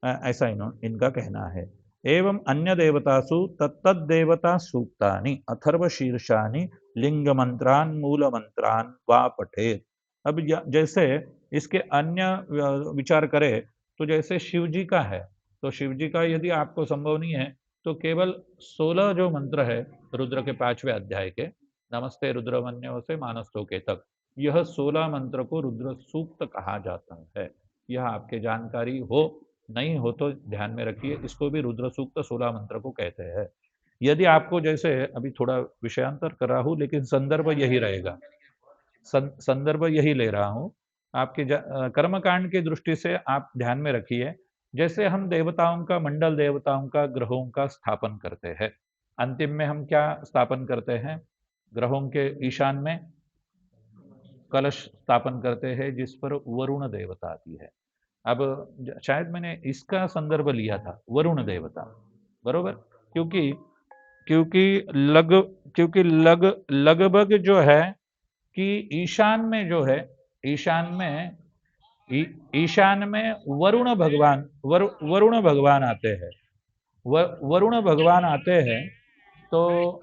ऐसा इनका कहना है। एवं अन्य देवतासु तत्तदेवता सूक्तानि अथर्वशीर्षानि लिंग मंत्रान मूल मंत्रान वा पठेत। अब जैसे इसके अन्य विचार करें तो जैसे शिव जी का है, तो शिव जी का यदि आपको संभव नहीं है तो केवल 16 जो मंत्र है रुद्र के 5वें अध्याय के, नमस्ते रुद्रमन्यो से मानसोके तक, यह 16 मंत्र को रुद्र सूक्त कहा जाता है। यह आपके जानकारी हो नहीं हो तो ध्यान में रखिए, इसको भी रुद्र सूक्त 16 मंत्र को कहते हैं। यदि आपको जैसे अभी थोड़ा विषयांतर कर रहा हूं लेकिन संदर्भ यही रहेगा, संदर्भ यही ले रहा हूं आपके कर्मकांड की दृष्टि से आप ध्यान में रखिए। जैसे हम देवताओं का, मंडल देवताओं का, ग्रहों का स्थापन करते हैं, अंतिम में हम क्या स्थापन करते हैं? ग्रहों के ईशान में कलश स्थापन करते हैं जिस पर वरुण देवता आती है। अब शायद मैंने इसका संदर्भ लिया था, वरुण देवता, बरोबर, क्योंकि क्योंकि लगभग जो है कि ईशान में जो है, ईशान में वरुण भगवान आते हैं, वरुण भगवान आते हैं। तो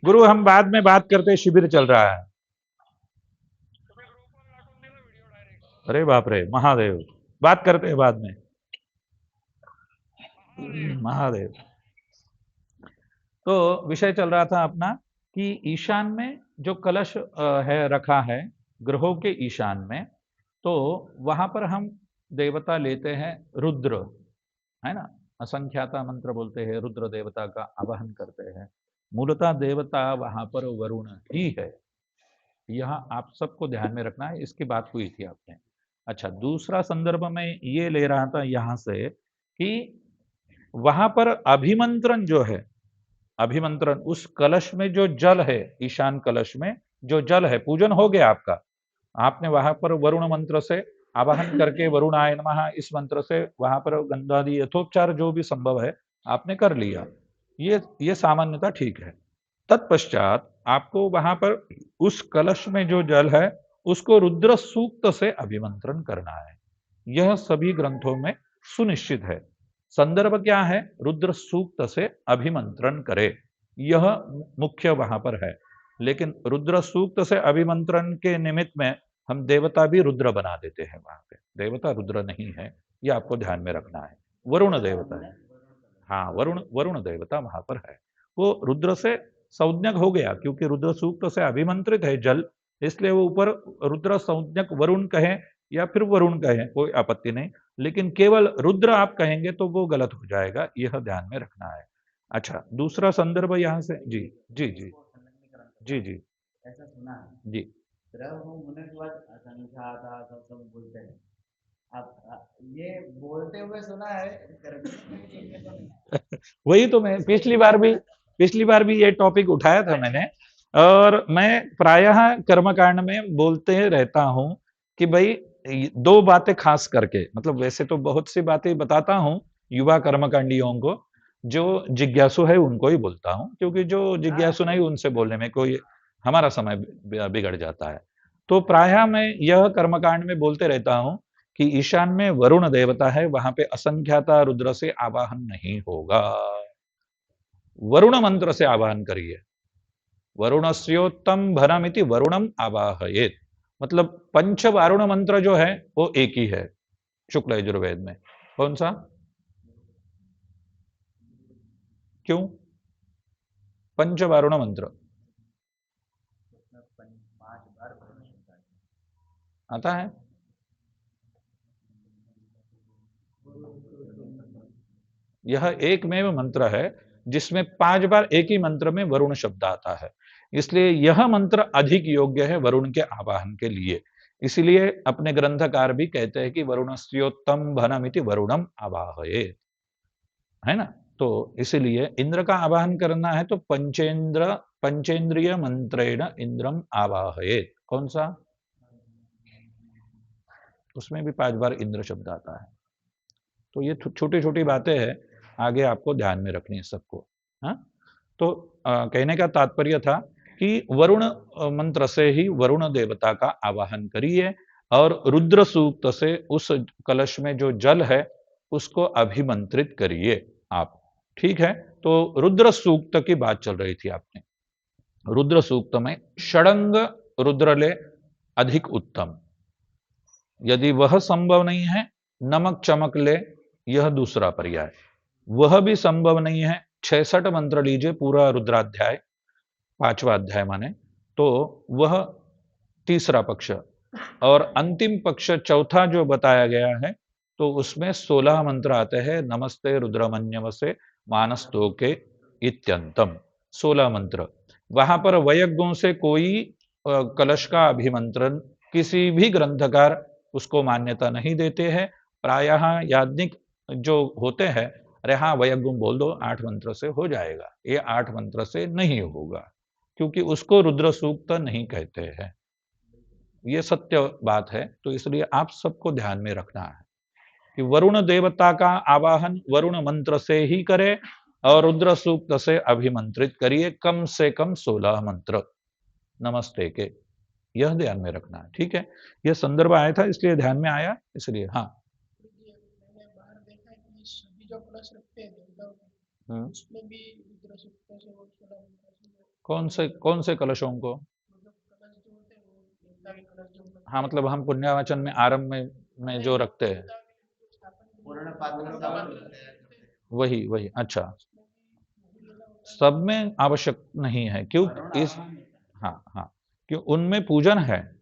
गुरु हम बाद में बात करते हैं, शिविर चल रहा है। अरे बाप रे, महादेव, बात करते हैं बाद में, महादेव। तो विषय चल रहा था अपना कि ईशान में जो कलश है रखा है ग्रहों के ईशान में, तो वहां पर हम देवता लेते हैं रुद्र, है ना, असंख्याता मंत्र बोलते हैं, रुद्र देवता का आवाहन करते हैं। मूलतः देवता वहां पर वरुण ही है, यह आप सबको ध्यान में रखना है, इसकी बात हुई थी आपने। अच्छा, दूसरा संदर्भ में ये ले रहा था यहां से कि वहां पर अभिमंत्रण जो है, अभिमंत्रण, उस कलश में जो जल है, ईशान कलश में जो जल है, पूजन हो गया आपका, आपने वहां पर वरुण मंत्र से आवाहन करके वरुणाय नमः इस मंत्र से वहां पर गंधादि यथोपचार जो भी संभव है आपने कर लिया, ये सामान्यता ठीक है। तत्पश्चात आपको वहां पर उस कलश में जो जल है उसको रुद्र सूक्त से अभिमंत्रण करना है। यह सभी ग्रंथों में सुनिश्चित है। संदर्भ क्या है? रुद्र सूक्त से अभिमंत्रण करे, यह मुख्य वहां पर है। लेकिन रुद्र सूक्त से अभिमंत्रण के निमित्त में हम देवता भी रुद्र बना देते हैं, वहां पे देवता रुद्र नहीं है, यह आपको ध्यान में रखना है। वरुण देवता है, हाँ, वरुण देवता वहां पर है। वो रुद्र से संज्ञक हो गया क्योंकि रुद्र सूक्त से अभिमंत्रित है जल, इसलिए वो ऊपर रुद्र संज्ञक वरुण कहें या फिर वरुण कहें, कोई आपत्ति नहीं, लेकिन केवल रुद्र आप कहेंगे तो वो गलत हो जाएगा, यह ध्यान में रखना है। अच्छा, दूसरा संदर्भ यहाँ से, जी जी जी जी जी, ऐसा सुना है जी, ग्रह होने के बाद संख्या था सब बोलते हैं, आप ये बोलते हुए सुना है वही तो मैं पिछली बार भी ये टॉपिक उठाया था मैंने, और मैं प्रायः कर्मकांड में बोलते रहता हूं कि भाई दो बातें खास करके, मतलब वैसे तो बहुत सी बातें बताता हूं युवा कर्मकांडियों को, जो जिज्ञासु है उनको ही बोलता हूं, क्योंकि जो जिज्ञासु नहीं उनसे बोलने में कोई हमारा समय बिगड़ जाता है। तो प्रायः मैं यह कर्मकांड में बोलते रहता हूं कि ईशान में वरुण देवता है, वहां पे असंख्याता रुद्र से आवाहन नहीं होगा, वरुण मंत्र से आवाहन करिए। वरुणस्योत्तम भरमिति वरुणम आवाहयेत, मतलब पंच वारुण मंत्र जो है वो एक ही है शुक्ल यजुर्वेद में। कौन सा? क्यों पंच वारुण मंत्र आता है? यह एकमेव मंत्र है जिसमें 5 बार एक ही मंत्र में वरुण शब्द आता है, इसलिए यह मंत्र अधिक योग्य है वरुण के आवाहन के लिए। इसलिए अपने ग्रंथकार भी कहते हैं कि वरुणस्योत्तम भनमिति वरुणम आवाहयेत, है ना। तो इसलिए इंद्र का आवाहन करना है तो पंचेंद्रिय मंत्रेण इंद्रम आवाहयेत। कौन सा? उसमें भी 5 बार इंद्र शब्द आता है। तो ये छोटी छोटी बातें हैं, आगे आपको ध्यान में रखनी है सबको। हाँ, तो कहने का तात्पर्य था कि वरुण मंत्र से ही वरुण देवता का आवाहन करिए। और रुद्र सूक्त से उस कलश में जो जल है उसको अभिमंत्रित करिए आप। ठीक है, तो रुद्र सूक्त की बात चल रही थी आपने। रुद्र सूक्त में षडंग रुद्र ले अधिक उत्तम। यदि वह संभव नहीं है, नमक चमक ले, यह दूसरा पर्याय। वह भी संभव नहीं है, 66 मंत्र लीजिए, पूरा रुद्राध्याय, 5वां अध्याय माने, तो वह तीसरा पक्ष। और अंतिम पक्ष चौथा जो बताया गया है, तो उसमें 16 मंत्र आते हैं। नमस्ते रुद्रमन्यवसे मानस्तोके इत्यंतम, 16 मंत्र। वहां पर वयगुण से कोई कलश का अभिमंत्रण किसी भी ग्रंथकार उसको मान्यता नहीं देते हैं। प्रायः याज्ञिक जो होते हैं, अरे हाँ वयगुण बोल दो, 8 मंत्र से हो जाएगा। ये 8 मंत्र से नहीं होगा, क्योंकि उसको रुद्र सूक्त नहीं कहते हैं। ये सत्य बात है। तो इसलिए आप सबको ध्यान में रखना है कि वरुण देवता का आवाहन वरुण मंत्र से ही करे और रुद्र सूक्त से अभिमंत्रित करिए, कम से कम 16 मंत्र नमस्ते के। यह ध्यान में रखना है, ठीक है। यह संदर्भ आया था इसलिए ध्यान में आया, इसलिए हाँ। मैंने बाहर देखा है कि सभी जो कलश रखते हैं देवताओं के, उसमें भी रुद्र सूक्त से और 16 मंत्र से कौन से कलशों को? मतलब कलश जो होते हैं वो देवता के कलश जो होते हैं, हाँ, मतलब हम पुण्यवाचन में आरंभ में जो रखते हैं, देवता के स्थापन के लिए पूर्ण पात्र वही। अच्छा, सब में आवश्यक नहीं है, क्यों? इस हाँ, क्यों उनमें पूजन है,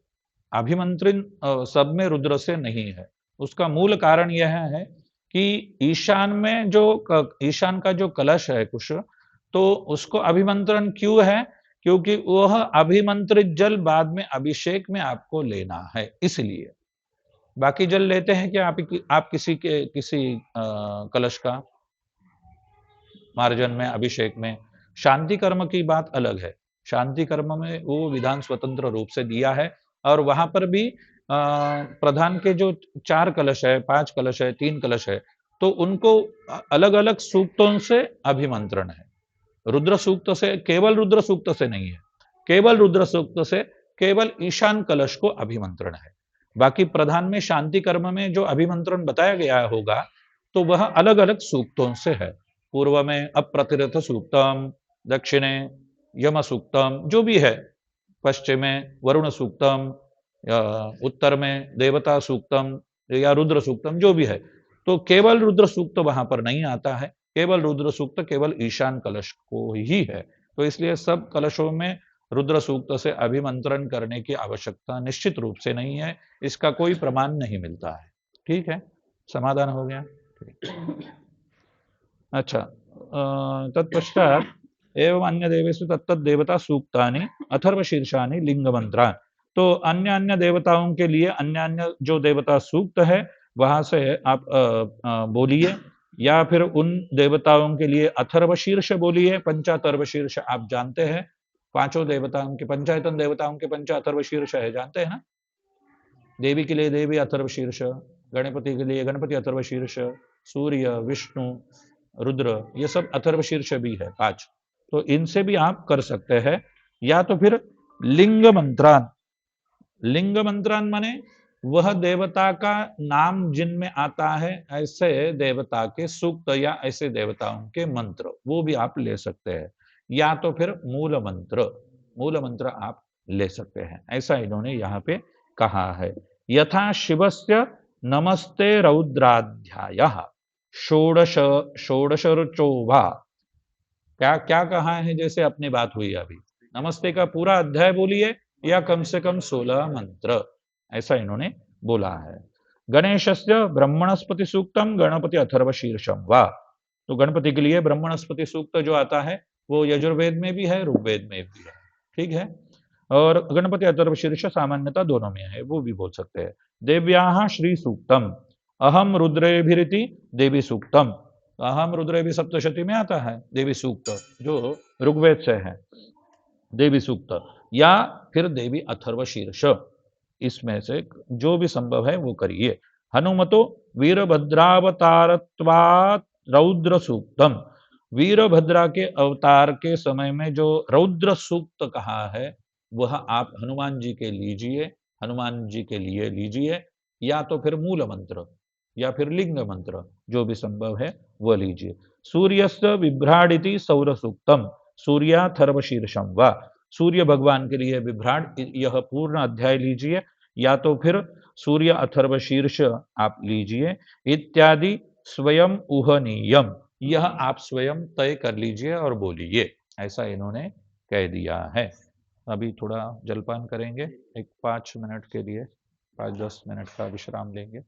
अभिमंत्रण सब में रुद्र से नहीं है। उसका मूल कारण यह है कि ईशान में जो ईशान का जो कलश है कुछ, तो उसको अभिमंत्रण क्यों है? क्योंकि वह अभिमंत्रित जल बाद में अभिषेक में आपको लेना है, इसलिए। बाकी जल लेते हैं कि आप किसी कलश का मार्जन में, अभिषेक में। शांति कर्म की बात अलग है। शांति कर्म में वो विधान स्वतंत्र रूप से दिया है, और वहां पर भी प्रधान के जो 4 कलश है, 5 कलश है, 3 कलश है, तो उनको अलग अलग सूक्तों से अभिमंत्रण है। रुद्र सूक्त से, केवल रुद्र सूक्त से नहीं है, केवल रुद्र सूक्त से केवल ईशान कलश को अभिमंत्रण है। बाकी प्रधान में शांति कर्म में जो अभिमंत्रण बताया गया होगा, तो वह अलग अलग सूक्तों से है। पूर्व में अप्रतिरथ सूक्तम, दक्षिणे यम सूक्तम, जो भी है, पश्चिम में वरुण सूक्तम, उत्तर में देवता सूक्तम या रुद्र सूक्तम, जो भी है। तो केवल रुद्र सूक्त वहां पर नहीं आता है, केवल रुद्र सूक्त केवल ईशान कलश को ही है। तो इसलिए सब कलशों में रुद्र सूक्त से अभिमंत्रण करने की आवश्यकता निश्चित रूप से नहीं है, इसका कोई प्रमाण नहीं मिलता है। ठीक है, समाधान हो गया। अच्छा, तत्पश्चात एवं अन्य देवेषु तत्तद देवता सूक्तानि अथर्वशीर्षानि लिंग मंत्रान्। तो अन्य अन्य देवताओं के लिए अन्य अन्य जो देवता सूक्त है वहां से आप बोलिए, या फिर उन देवताओं के लिए अथर्वशीर्ष बोलिए। पंचाथर्वशीर्ष आप जानते हैं, 5 देवताओं के, पंचायतन देवताओं के पंचाथर्वशीर्ष है, जानते हैं ना। देवी के लिए देवी अथर्वशीर्ष, गणपति के लिए गणपति अथर्वशीर्ष, सूर्य, विष्णु, रुद्र, ये सब अथर्वशीर्ष भी है 5। तो इनसे भी आप कर सकते हैं, या तो फिर लिंग मंत्रान। लिंग मंत्रान माने वह देवता का नाम जिनमें आता है, ऐसे देवता के सूक्त या ऐसे देवताओं के मंत्र, वो भी आप ले सकते हैं। या तो फिर मूल मंत्र आप ले सकते हैं, ऐसा इन्होंने यहाँ पे कहा है। यथा शिवस्य नमस्ते रौद्राध्यायः षोडश रुचोभा। क्या कहा है? जैसे अपनी बात हुई अभी, नमस्ते का पूरा अध्याय बोलिए या कम से कम 16 मंत्र, ऐसा इन्होंने बोला है। गणेशस्य ब्रह्मणस्पति सूक्तम गणपति अथर्वशीर्षम वा। तो गणपति के लिए ब्रह्मणस्पति सूक्त जो आता है वो यजुर्वेद में भी है, ऋग्वेद में भी है, ठीक है। और गणपति अथर्वशीर्ष सामान्यता दोनों में है, वो भी बोल सकते हैं। देव्याः श्री सूक्तम अहम रुद्रेभिरिति देवी सूक्तम। अहम रुद्रेभि सप्तशती में आता है देवी सूक्त, जो ऋग्वेद से है, देवी सूक्त, या फिर देवी अथर्वशीर्ष, इसमें से जो भी संभव है वो करिए। हनुमतो वीरभद्रावतारत्वात् रौद्र सूक्तम। वीरभद्रा के अवतार के समय में जो रौद्र सूक्त कहा है, वह आप हनुमान जी के लीजिए, हनुमान जी के लिए लीजिए, या तो फिर मूल मंत्र या फिर लिंग मंत्र, जो भी संभव है वो लीजिए। सूर्यस्य बिभ्राडिति सौर सूक्तम सूर्याथर्व शीर्षम वा, सूर्य भगवान के लिए विभ्राट, यह पूर्ण अध्याय लीजिए, या तो फिर सूर्य अथर्व शीर्ष आप लीजिए, इत्यादि स्वयं उहनीयम, यह आप स्वयं तय कर लीजिए और बोलिए, ऐसा इन्होंने कह दिया है। अभी थोड़ा जलपान करेंगे, एक 5 मिनट के लिए, 5-10 मिनट का विश्राम लेंगे।